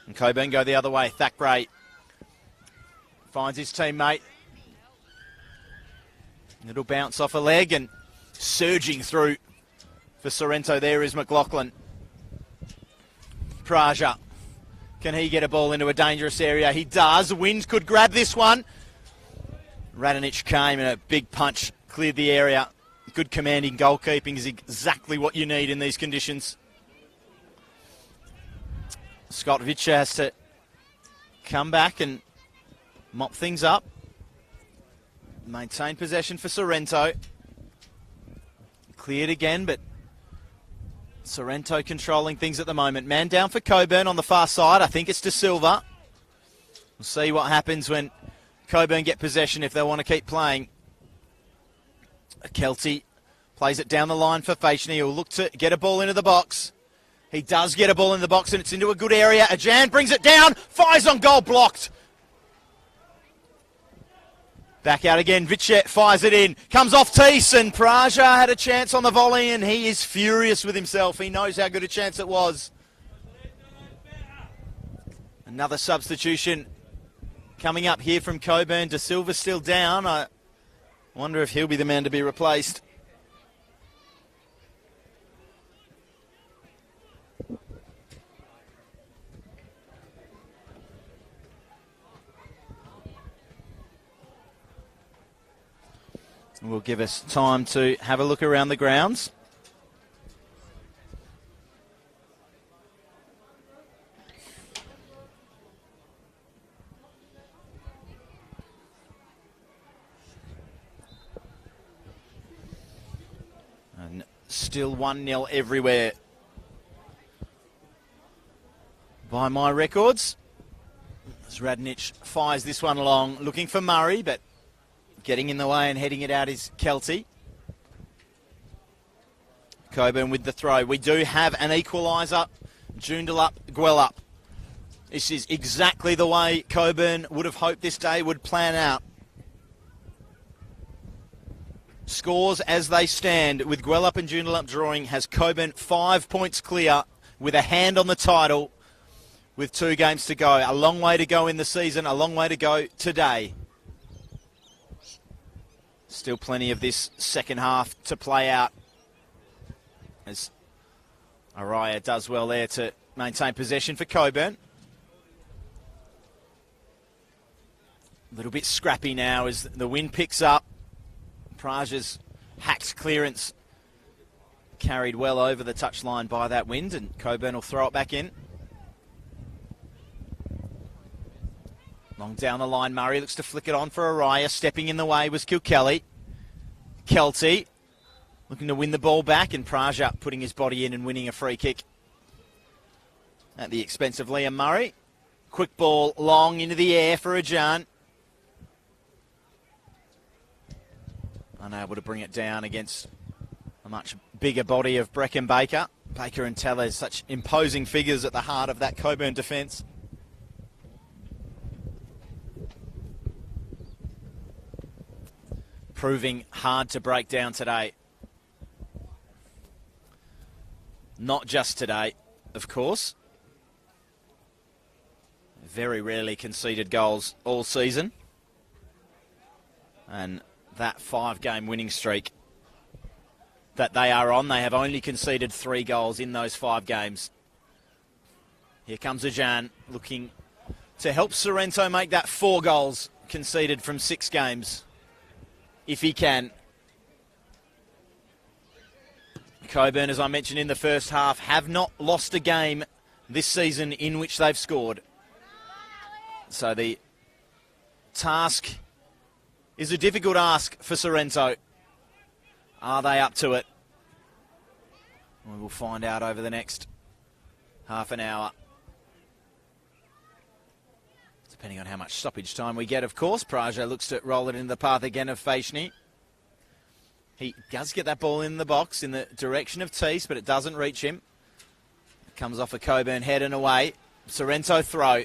And Cockburn go the other way. Thackeray finds his teammate. It'll bounce off a leg, and surging through for Sorrento there is McLaughlin. Praja. Can he get a ball into a dangerous area? He does. Wind could grab this one. Radonich came and a big punch cleared the area. Good commanding goalkeeping is exactly what you need in these conditions. Scott Vitcher has to come back and mop things up. Maintain possession for Sorrento. Cleared again, but Sorrento controlling things at the moment. Man down for Cockburn on the far side. I think it's De Silva. We'll see what happens when Cockburn get possession if they want to keep playing. Kelty plays it down the line for Faishney. He'll look to get a ball into the box. He does get a ball in the box, and it's into a good area. Ajan brings it down, fires on goal, blocked. Back out again, Vichet fires it in, comes off Teese, and Praja had a chance on the volley, and he is furious with himself. He knows how good a chance it was. Another substitution coming up here from Cockburn. De Silva still down. I wonder if he'll be the man to be replaced. Will give us time to have a look around the grounds. And still 1-0 everywhere by my records. As Radonich fires this one along, looking for Murray, but getting in the way and heading it out is Kelty. Cockburn with the throw. We do have an equaliser. Joondalup, Gwelup. This is exactly the way Cockburn would have hoped this day would plan out. Scores as they stand, with Gwelup and Joondalup drawing, has Cockburn 5 points clear with a hand on the title with 2 games to go. A long way to go in the season, a long way to go today. Still plenty of this second half to play out, as Araya does well there to maintain possession for Cockburn. A little bit scrappy now as the wind picks up. Praja's hacked clearance carried well over the touchline by that wind, and Cockburn will throw it back in. Long down the line, Murray looks to flick it on for Araya. Stepping in the way was Kilkelly. Kelty looking to win the ball back, and Praja putting his body in and winning a free kick at the expense of Liam Murray. Quick ball long into the air for Ajan. Unable to bring it down against a much bigger body of Breckin Baker. Baker and Tellez, such imposing figures at the heart of that Cockburn defence. Proving hard to break down today. Not just today, of course. Very rarely conceded goals all season. And that 5-game winning streak that they are on, they have only conceded 3 goals in those 5 games. Here comes Ajan looking to help Sorrento make that 4 goals conceded from 6 games, if he can. Cockburn, as I mentioned in the first half, have not lost a game this season in which they've scored. So the task is a difficult ask for Sorrento. Are they up to it? We will find out over the next half an hour. Depending on how much stoppage time we get, of course. Praja looks to roll it into the path again of Feischney. He does get that ball in the box in the direction of Teese, but it doesn't reach him. It comes off a Cockburn head and away. Sorrento throw.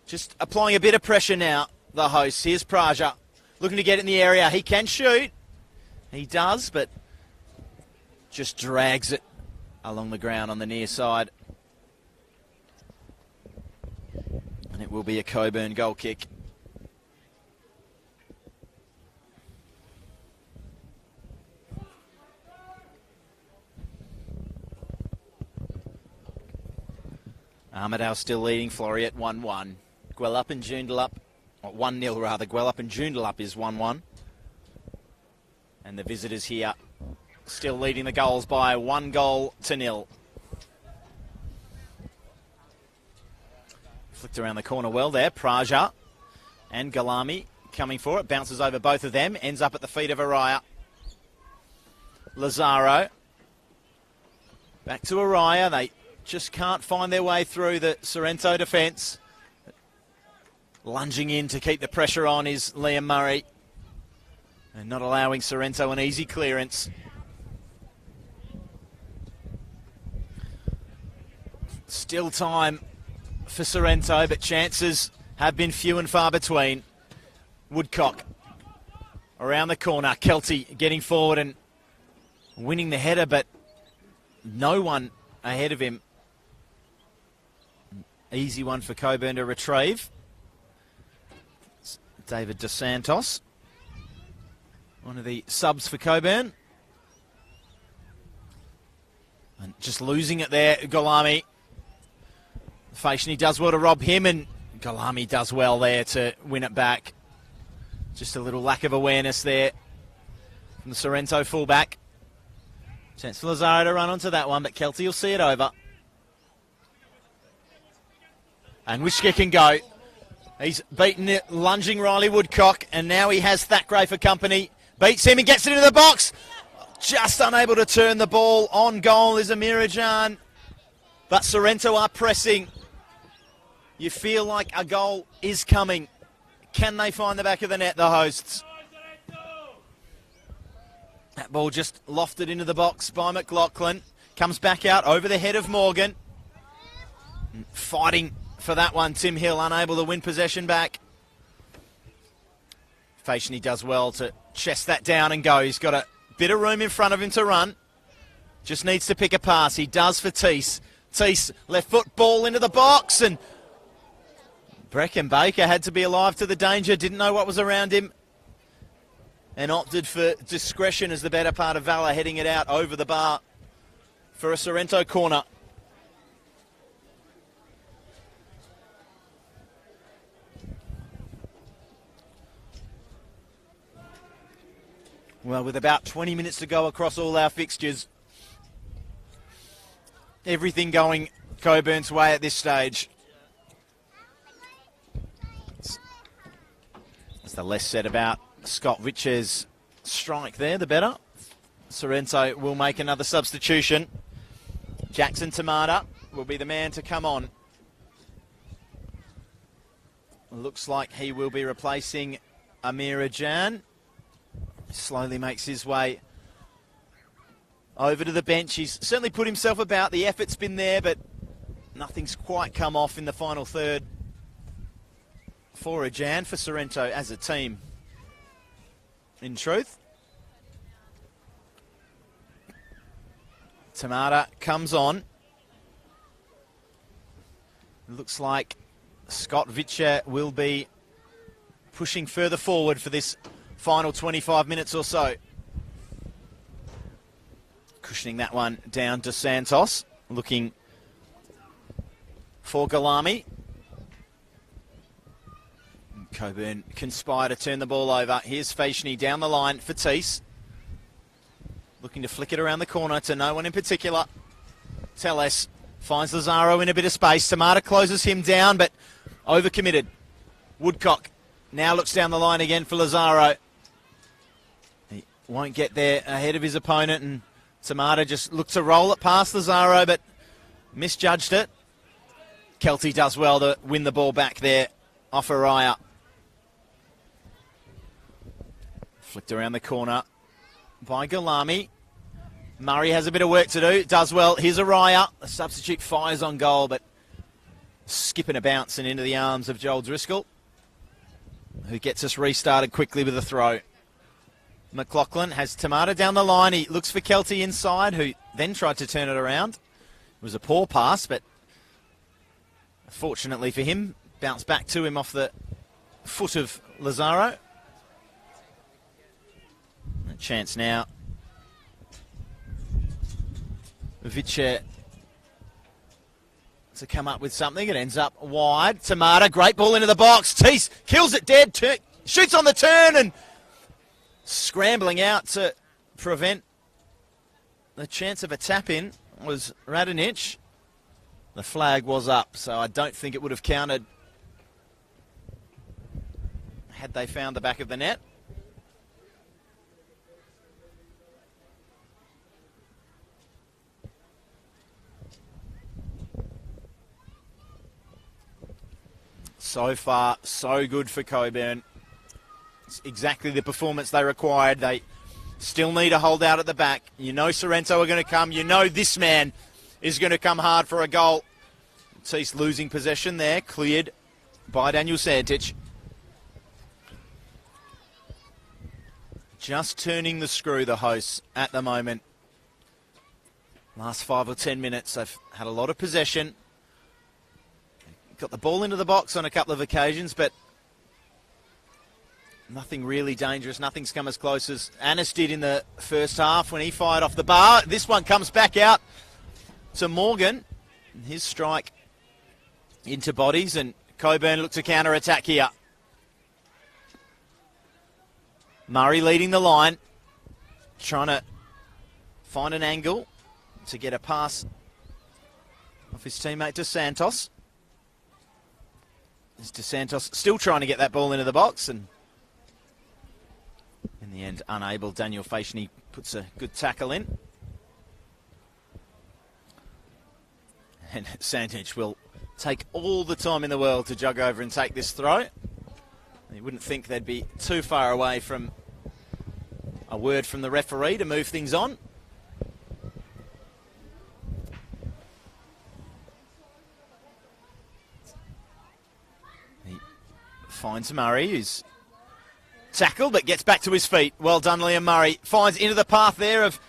Just applying a bit of pressure now, the hosts. Here's Praja looking to get in the area. He can shoot. He does, but just drags it along the ground on the near side. And it will be a Cockburn goal kick. Armidale still leading Florey at 1-1. Guelph and Joondalup, 1-0 rather. Guelph and Joondalup is 1-1. And the visitors here still leading the goals by 1-0. Flicked around the corner well there. Praja and Galami coming for it. Bounces over both of them. Ends up at the feet of Araya. Lazaro. Back to Araya. They just can't find their way through the Sorrento defence. Lunging in to keep the pressure on is Liam Murray. And not allowing Sorrento an easy clearance. Still time for Sorrento, but chances have been few and far between. Woodcock around the corner. Kelty getting forward and winning the header, but no one ahead of him. Easy one for Cockburn to retrieve. It's David Dos Santos, one of the subs for Cockburn. And just losing it there, Galami. Feischney does well to rob him, and Galami does well there to win it back. Just a little lack of awareness there from the Sorrento fullback. Chance for Lazaro to run onto that one, but Kelty will see it over. And Wishka can go. He's beaten it, lunging Riley Woodcock, and now he has Thackeray for company. Beats him and gets it into the box. Just unable to turn the ball. On goal is Amirajan. But Sorrento are pressing. You feel like a goal is coming. Can they find the back of the net, the hosts? That ball just lofted into the box by McLaughlin. Comes back out over the head of Morgan. Fighting for that one, Tim Hill, unable to win possession back. Feischney does well to chest that down and go. He's got a bit of room in front of him to run. Just needs to pick a pass. He does for Teese. Teese, left foot ball into the box, and Breckin Baker had to be alive to the danger, didn't know what was around him, and opted for discretion as the better part of Valor, heading it out over the bar for a Sorrento corner. Well, with about 20 minutes to go across all our fixtures, everything going Cockburn's way at this stage. That's the less said about Scott Vitcher's strike there, the better. Sorrento will make another substitution. Jackson Tamata will be the man to come on. Looks like he will be replacing Amira Jan. Slowly makes his way over to the bench. He's certainly put himself about. The effort's been there, but nothing's quite come off in the final third for Jan, for Sorrento as a team. In truth, Tamata comes on. Looks like Scott Vitcher will be pushing further forward for this final 25 minutes or so. Cushioning that one down to Santos, looking for Galami. Cockburn conspire to turn the ball over. Here's Fashni down the line for Teese. Looking to flick it around the corner to no one in particular. Telles finds Lazaro in a bit of space. Tamata closes him down, but overcommitted. Woodcock now looks down the line again for Lazaro. He won't get there ahead of his opponent, and Tamata just looked to roll it past Lazaro, but misjudged it. Kelty does well to win the ball back there off Araya. Flicked around the corner by Galami. Murray has a bit of work to do. Does well. Here's Araya. The substitute fires on goal, but skipping a bounce and into the arms of Joel Driscoll, who gets us restarted quickly with a throw. McLaughlin has Tamata down the line. He looks for Kelty inside, who then tried to turn it around. It was a poor pass, but fortunately for him, bounced back to him off the foot of Lazaro. A chance now. Vitcher to come up with something. It ends up wide. Tamata, great ball into the box. Teese kills it dead. Shoots on the turn and scrambling out to prevent the chance of a tap-in was Radonjic. The flag was up, so I don't think it would have counted had they found the back of the net. So far, so good for Cockburn. It's exactly the performance they required. They still need to hold out at the back. You know Sorrento are going to come. You know this man is going to come hard for a goal. Teese losing possession there, cleared by Daniel Santic. Just turning the screw, the hosts, at the moment. Last 5 or 10 minutes, they've had a lot of possession. Got the ball into the box on a couple of occasions, but nothing really dangerous. Nothing's come as close as Annis did in the first half when he fired off the bar. This one comes back out to Morgan. His strike into bodies, and Cockburn look to counter-attack here. Murray leading the line, trying to find an angle to get a pass off his teammate De Santos. De Santos still trying to get that ball into the box, and in the end unable. Daniel Fashni puts a good tackle in. And Santic will take all the time in the world to jog over and take this throw. You wouldn't think they'd be too far away from a word from the referee to move things on. He finds Murray, who's tackled but gets back to his feet. Well done, Liam Murray. Finds into the path there of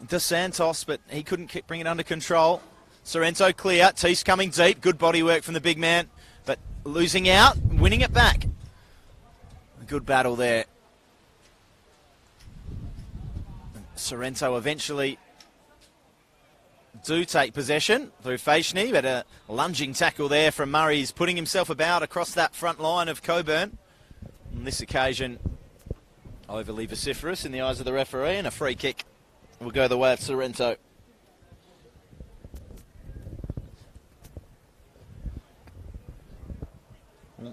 De Santos, but he couldn't bring it under control. Sorrento clear. Teese coming deep. Good body work from the big man, but losing out, winning it back. A good battle there. Sorrento eventually do take possession through Fashni, but a lunging tackle there from Murray. He's putting himself about across that front line of Cockburn. On this occasion, overly vociferous in the eyes of the referee, and a free kick will go the way of Sorrento.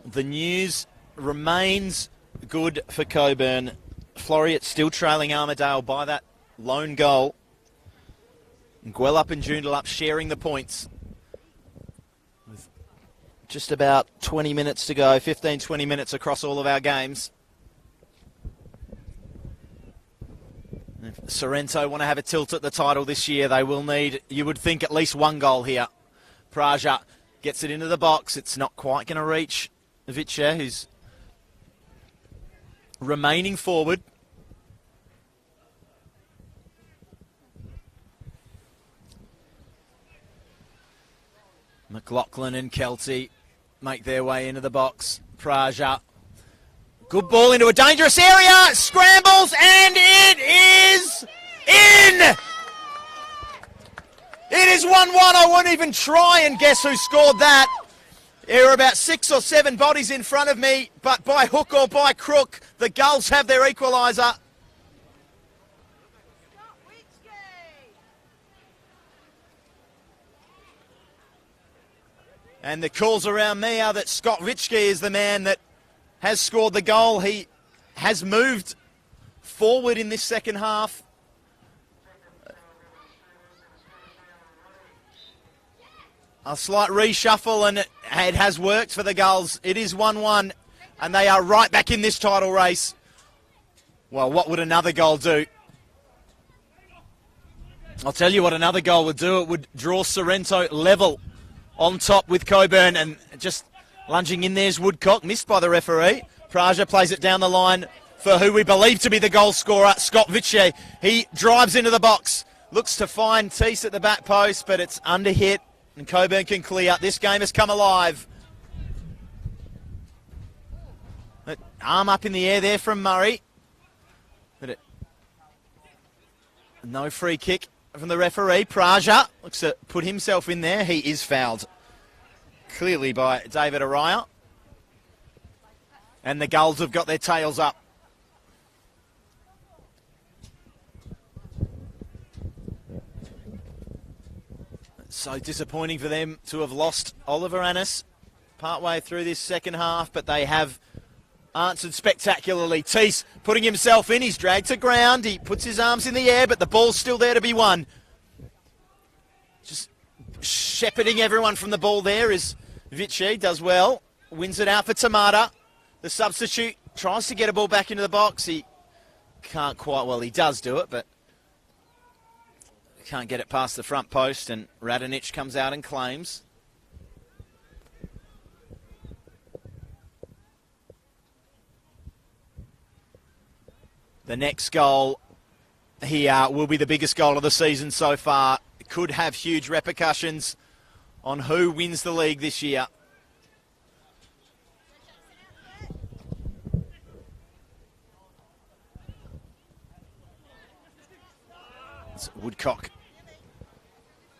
The news remains good for Cockburn. Floriat still trailing Armidale by that lone goal. Guellup and Joondalup sharing the points. With just about 20 minutes to go, 15, 20 minutes across all of our games. If Sorrento want to have a tilt at the title this year, they will need, you would think, at least one goal here. Praja gets it into the box. It's not quite going to reach Vitcher, who's remaining forward. McLaughlin and Kelty make their way into the box. Praja. Good ball into a dangerous area. Scrambles, and it is in! It is 1-1. I won't even try and guess who scored that. There were about 6 or 7 bodies in front of me, but by hook or by crook, the Gulls have their equaliser. And the calls around me are that Scott Vitschke is the man that has scored the goal. He has moved forward in this second half. A slight reshuffle, and it has worked for the Gulls. It is 1-1, and they are right back in this title race. Well, what would another goal do? I'll tell you what another goal would do. It would draw Sorrento level on top with Cockburn, and just lunging in there's Woodcock, missed by the referee. Praja plays it down the line for who we believe to be the goal scorer, Scott Vitschke. He drives into the box, looks to find Teese at the back post, but it's under hit, and Cockburn can clear. This game has come alive. Arm up in the air there from Murray. But no free kick from the referee. Praja looks to put himself in there. He is fouled clearly by David Araya. And the Gulls have got their tails up. So disappointing for them to have lost Oliver Annis partway through this second half, but they have answered spectacularly. Teese putting himself in. He's dragged to ground. He puts his arms in the air, but the ball's still there to be won. Just shepherding everyone from the ball there is Vitschke. Does well. Wins it out for Tamata. The substitute tries to get a ball back into the box. He can't quite. Well, he does do it, but can't get it past the front post, and Radonich comes out and claims. The next goal here will be the biggest goal of the season so far. It could have huge repercussions on who wins the league this year. It's Woodcock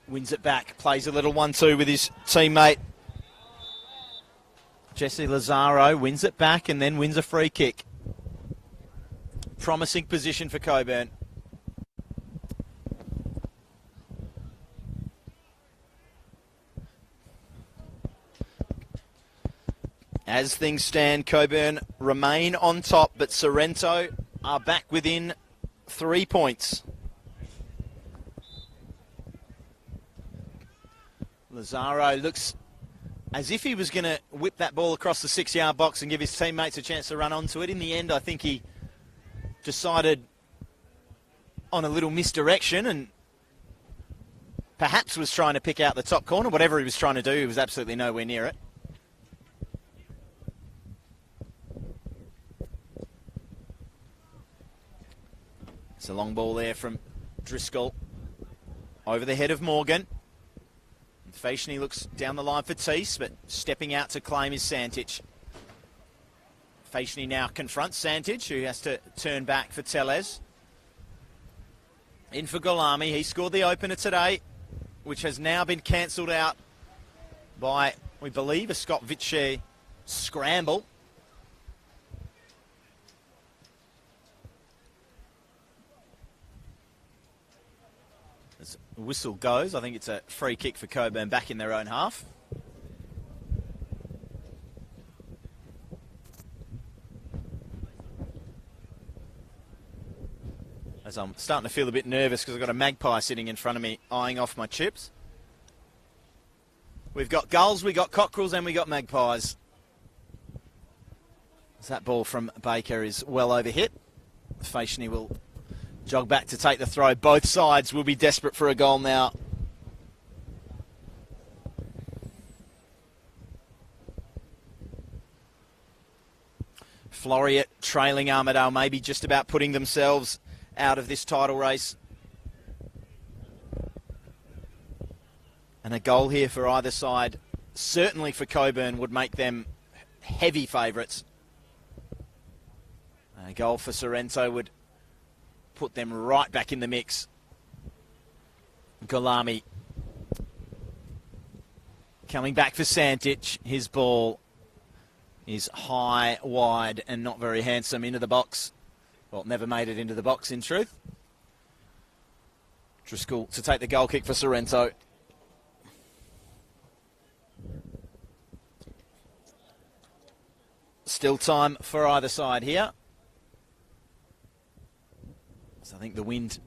wins it back, plays a little 1-2 with his teammate. Jesse Lazaro wins it back and then wins a free kick. Promising position for Cockburn. As things stand, Cockburn remain on top, but Sorrento are back within 3 points. Lazaro looks as if he was going to whip that ball across the 6-yard box and give his teammates a chance to run onto it. In the end, I think he decided on a little misdirection and perhaps was trying to pick out the top corner. Whatever he was trying to do, he was absolutely nowhere near it. It's a long ball there from Driscoll over the head of Morgan. Faishney looks down the line for Teese, but stepping out to claim is Santich. Faishney now confronts Santich, who has to turn back for Tellez. In for Golami. He scored the opener today, which has now been cancelled out by, we believe, a Scott Vitschke scramble. Whistle goes. I think it's a free kick for Cockburn back in their own half. As I'm starting to feel a bit nervous because I've got a magpie sitting in front of me eyeing off my chips. We've got gulls, we've got cockerels, and we've got magpies. As that ball from Baker is well overhit. Faciony will jog back to take the throw. Both sides will be desperate for a goal now. Floriat trailing Armidale, maybe just about putting themselves out of this title race. And a goal here for either side, certainly for Cockburn, would make them heavy favourites. A goal for Sorrento would put them right back in the mix. Golami coming back for Santic. His ball is high, wide, and not very handsome into the box. Well, never made it into the box, in truth. Driscoll to take the goal kick for Sorrento. Still time for either side here. So I think the wind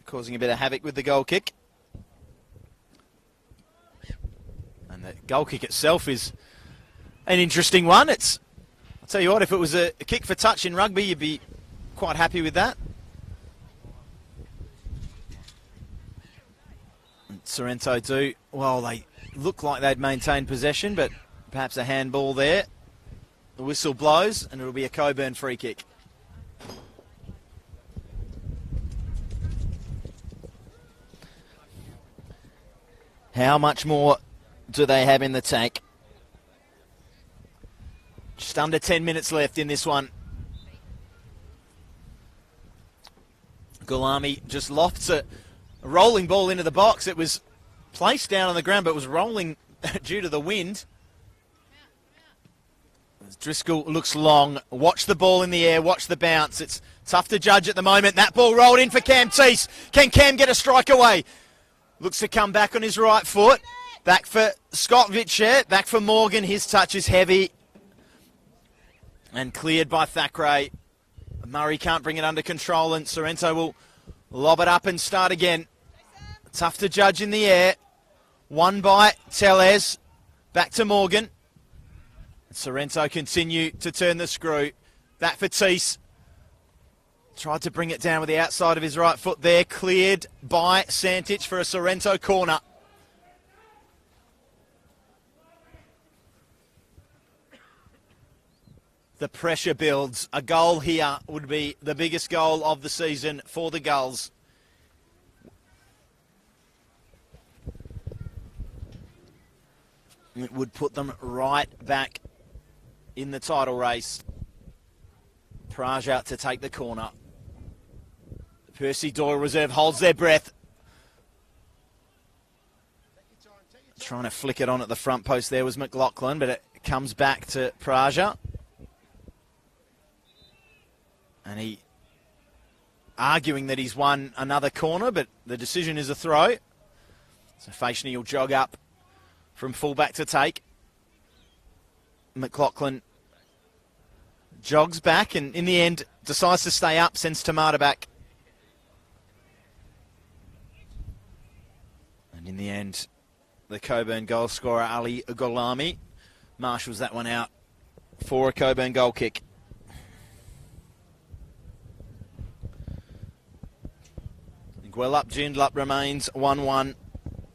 causing a bit of havoc with the goal kick. And the goal kick itself is an interesting one. I'll tell you what, if it was a kick for touch in rugby, you'd be quite happy with that. And Sorrento do, well, they look like they'd maintained possession, but perhaps a handball there. The whistle blows, and it'll be a Cockburn free kick. How much more do they have in the tank? Just under 10 minutes left in this one. Golami just lofts a rolling ball into the box. It was placed down on the ground, but was rolling due to the wind. As Driscoll looks long. Watch the ball in the air. Watch the bounce. It's tough to judge at the moment. That ball rolled in for Cam Teese. Can Cam get a strike away? Looks to come back on his right foot. Back for Scott Vitchet. Back for Morgan. His touch is heavy. And cleared by Thackeray. Murray can't bring it under control, and Sorrento will lob it up and start again. Tough to judge in the air. Won by Tellez. Back to Morgan. Sorrento continue to turn the screw. Back for Teese. Tried to bring it down with the outside of his right foot there. Cleared by Santic for a Sorrento corner. The pressure builds. A goal here would be the biggest goal of the season for the Gulls. It would put them right back in the title race. Praj out to take the corner. Percy Doyle reserve holds their breath. Trying to flick it on at the front post there was McLaughlin, but it comes back to Praja. And he arguing that he's won another corner, but the decision is a throw. So Faciony will jog up from fullback to take. McLaughlin jogs back and in the end decides to stay up, sends Tamata back. And in the end, the Cockburn goal scorer, Ali Golami, marshals that one out for a Cockburn goal kick. Guellup, Joondalup remains 1-1.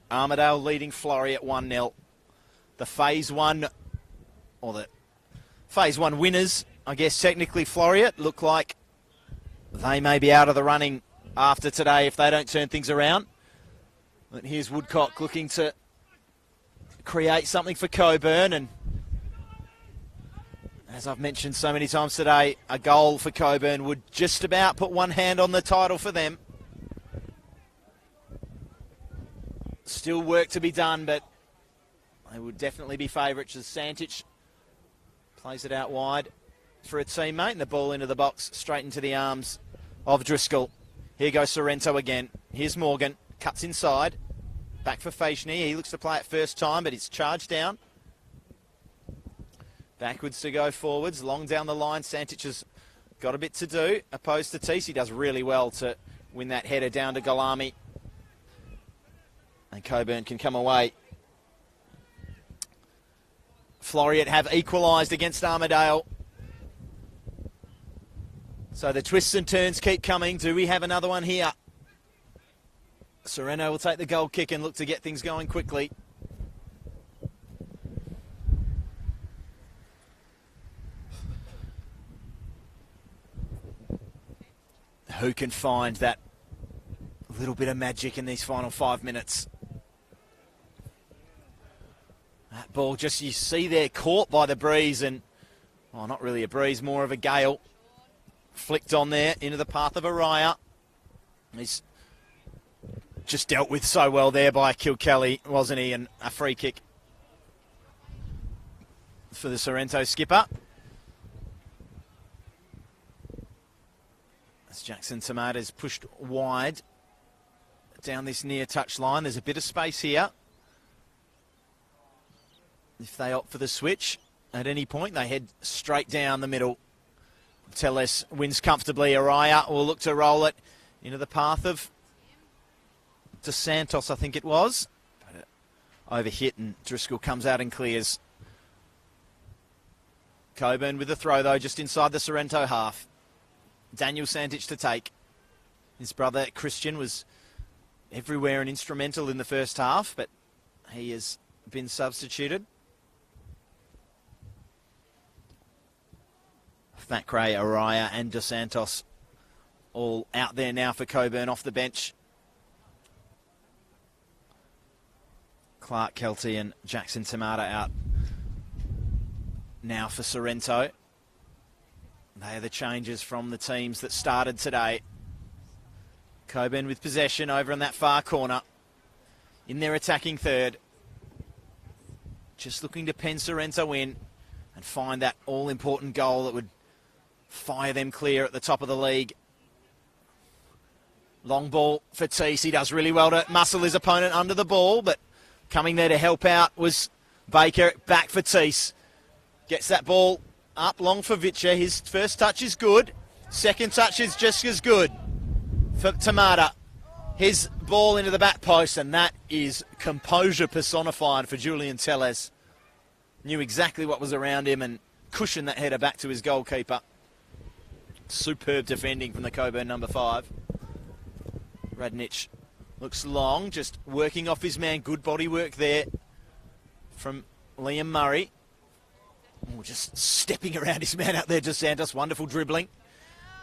Armidale leading Florrie at 1-0. The Phase 1, or the Phase 1 winners, I guess technically Floriat, look like they may be out of the running after today if they don't turn things around. But here's Woodcock looking to create something for Cockburn, and as I've mentioned so many times today, a goal for Cockburn would just about put one hand on the title for them. Still work to be done, but they would definitely be favourites as Santic plays it out wide for a teammate, and the ball into the box, straight into the arms of Driscoll. Here goes Sorrento again. Here's Morgan, cuts inside. Back for Feischney. He looks to play it first time, but it's charged down. Backwards to go forwards. Long down the line. Santic has got a bit to do. Opposed to Teese. He does really well to win that header down to Galami. And Cockburn can come away. Floriat have equalised against Armidale. So the twists and turns keep coming. Do we have another one here? Sorrento will take the goal kick and look to get things going quickly. Who can find that little bit of magic in these final 5 minutes? That ball just, you see there, caught by the breeze and, well, not really a breeze, more of a gale. Flicked on there into the path of Araya. He's just dealt with so well there by Kilkelly, wasn't he? And a free kick for the Sorrento skipper. As Jackson Tomatoes pushed wide down this near touch line. There's a bit of space here. If they opt for the switch at any point, they head straight down the middle. Telles wins comfortably. Araya will look to roll it into the path of Dos Santos, I think it was. But overhit and Driscoll comes out and clears. Cockburn with the throw though, just inside the Sorrento half. Daniel Santic to take. His brother Christian was everywhere and instrumental in the first half, but he has been substituted. Thackeray, Araya and Dos Santos all out there now for Cockburn off the bench. Clark Kelty and Jackson Tamata out now for Sorrento. They are the changes from the teams that started today. Cockburn with possession over in that far corner. In their attacking third. Just looking to pen Sorrento in and find that all-important goal that would fire them clear at the top of the league. Long ball for Teese. He does really well to muscle his opponent under the ball, but coming there to help out was Baker. Back for Teese. Gets that ball up long for Vitcher. His first touch is good. Second touch is just as good for Tamata. His ball into the back post, and that is composure personified for Julian Telles. Knew exactly what was around him and cushioned that header back to his goalkeeper. Superb defending from the Cockburn number 5. Radnich looks long, just working off his man. Good body work there from Liam Murray. Oh, just stepping around his man out there, Dos Santos. Wonderful dribbling.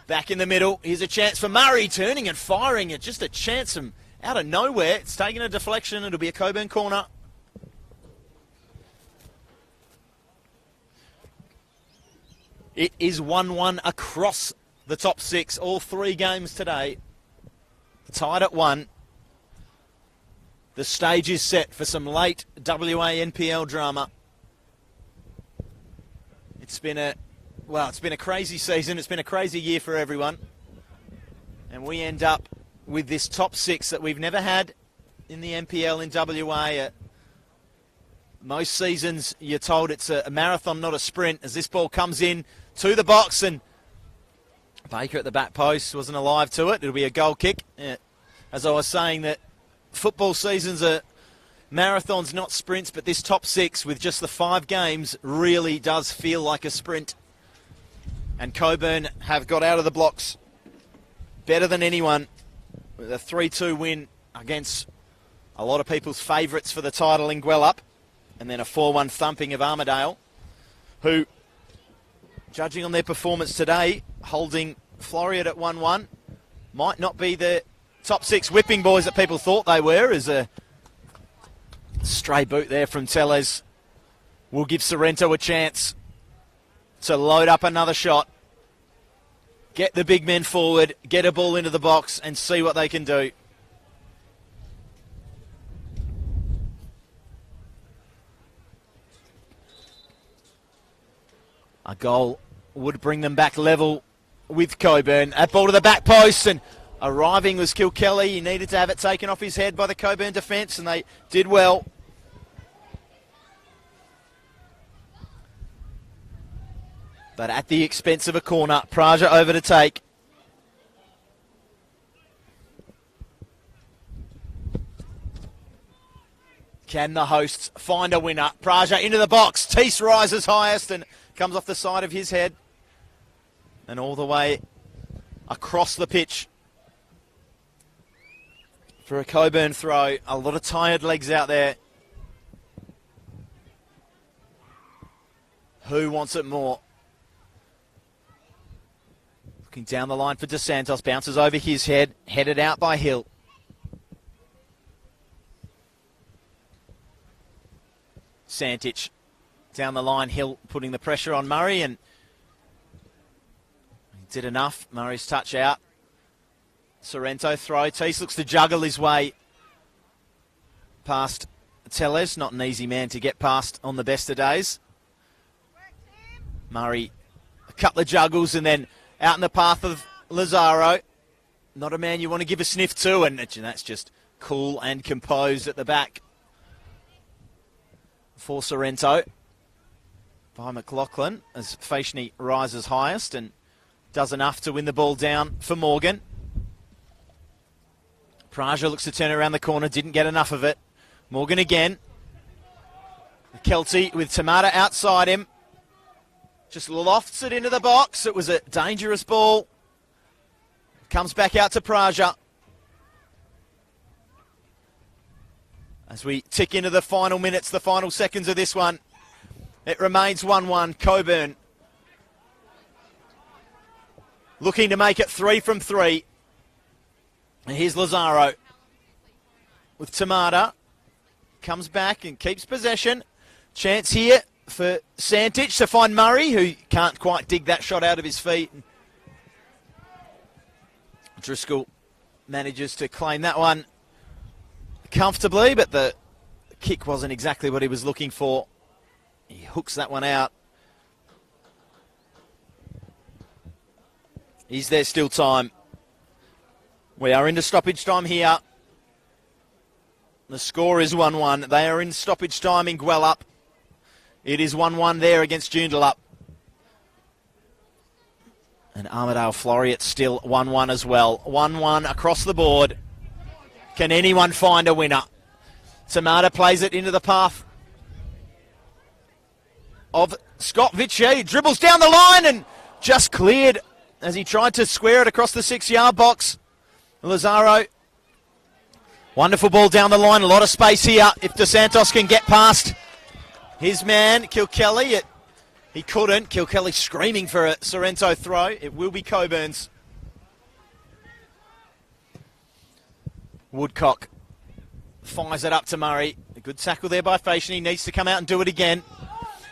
Back in the middle. Here's a chance for Murray, turning and firing it. Just a chance from out of nowhere. It's taking a deflection. It'll be a Cockburn corner. It is 1-1 across the top 6. All 3 games today. Tied at 1. The stage is set for some late WA NPL drama. It's been a crazy season. It's been a crazy year for everyone. And we end up with this top 6 that we've never had in the NPL in WA. Most seasons, you're told it's a marathon, not a sprint, as this ball comes in to the box, and Baker at the back post wasn't alive to it. It'll be a goal kick. As I was saying, that football seasons are marathons, not sprints, but this top 6 with just the 5 games really does feel like a sprint. And Cockburn have got out of the blocks better than anyone with a 3-2 win against a lot of people's favourites for the title in Guelph, and then a 4-1 thumping of Armidale, who, judging on their performance today, holding Floriat at 1-1, might not be the top 6 whipping boys that people thought they were, as a stray boot there from Telles will give Sorrento a chance to load up another shot, get the big men forward, get a ball into the box and see what they can do. A goal would bring them back level with Cockburn. That ball to the back post, and arriving was Kilkelly. He needed to have it taken off his head by the Cockburn defence, and they did well. But at the expense of a corner, Praja over to take. Can the hosts find a winner? Praja into the box. Teese rises highest and comes off the side of his head. And all the way across the pitch for a Cockburn throw. A lot of tired legs out there. Who wants it more? Looking down the line for DeSantos. Bounces over his head. Headed out by Hill. Santich down the line. Hill putting the pressure on Murray, and he did enough. Murray's touch out. Sorrento throw. Teese looks to juggle his way past Tellez. Not an easy man to get past on the best of days. Murray, a couple of juggles, and then out in the path of Lazaro. Not a man you want to give a sniff to, and that's just cool and composed at the back for Sorrento by McLaughlin as Faishny rises highest and does enough to win the ball down for Morgan. Praja looks to turn around the corner, didn't get enough of it. Morgan again. Kelty with Tamata outside him. Just lofts it into the box. It was a dangerous ball. Comes back out to Praja. As we tick into the final minutes, the final seconds of this one, it remains 1-1. Cockburn looking to make it 3 from 3. And here's Lazaro with Tamata. Comes back and keeps possession. Chance here for Santich to find Murray, who can't quite dig that shot out of his feet. Driscoll manages to claim that one comfortably, but the kick wasn't exactly what he was looking for. He hooks that one out. Is there still time? We are into stoppage time here. The score is 1-1. They are in stoppage time in Guelph. It is 1-1 there against Joondalup. And Armidale Floriat still 1-1 as well. 1-1 across the board. Can anyone find a winner? Tamata plays it into the path of Scott Vitchie. He dribbles down the line and just cleared as he tried to square it across the 6-yard box. Lazaro. Wonderful ball down the line. A lot of space here. If DeSantos can get past his man, Kilkelly. He couldn't. Kilkelly screaming for a Sorrento throw. It will be Cockburn's. Woodcock fires it up to Murray. A good tackle there by Faishny. He needs to come out and do it again.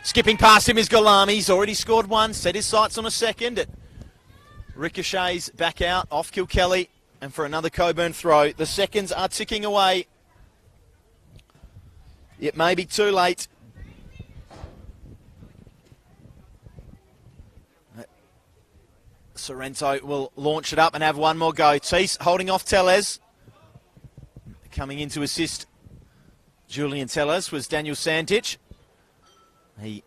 Skipping past him is Galami. He's already scored one. Set his sights on a second. It ricochets back out off Kilkelly. And for another Cockburn throw. The seconds are ticking away. It may be too late. Sorrento will launch it up and have one more go. Teese holding off Tellez. Coming in to assist Julian Tellez was Daniel Santich. He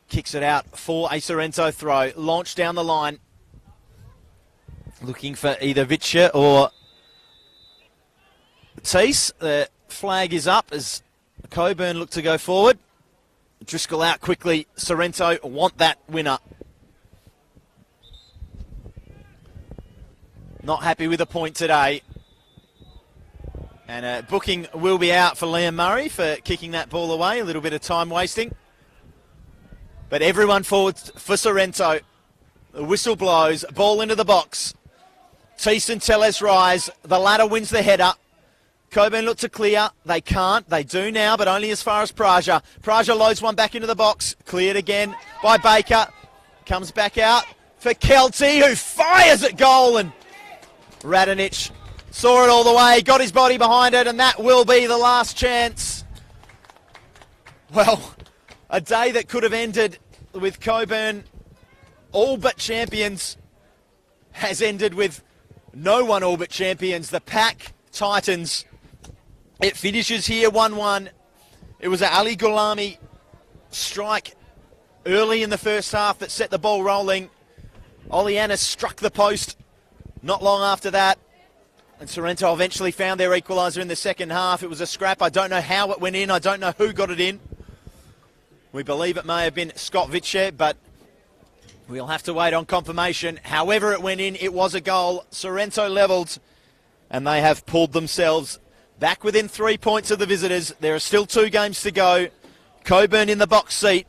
kicks it out for a Sorrento throw. Launched down the line. Looking for either Vitcher or Teese. The flag is up as Cockburn look to go forward. Driscoll out quickly. Sorrento want that winner. Not happy with the point today. And booking will be out for Liam Murray for kicking that ball away. A little bit of time wasting. But everyone forward for Sorrento. The whistle blows. Ball into the box. Teese and Tellez rise. The ladder wins the header. Cockburn look to clear. They can't. They do now, but only as far as Praja. Praja loads one back into the box. Cleared again by Baker. Comes back out for Kelty, who fires at goal. And Radonich saw it all the way, got his body behind it, and that will be the last chance. Well, a day that could have ended with Cockburn all but champions has ended with no one all but champions, the Pack Titans. It finishes here 1-1. It was an Ali Gulami strike early in the first half that set the ball rolling. Oleana struck the post not long after that. And Sorrento eventually found their equaliser in the second half. It was a scrap. I don't know how it went in. I don't know who got it in. We believe it may have been Scott Vitcher, but we'll have to wait on confirmation. However it went in, it was a goal. Sorrento levelled, and they have pulled themselves back within 3 points of the visitors. There are still 2 games to go. Cockburn in the box seat,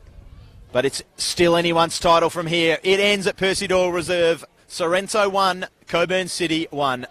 but it's still anyone's title from here. It ends at Percy Doyle Reserve. Sorrento 1, Cockburn City 1.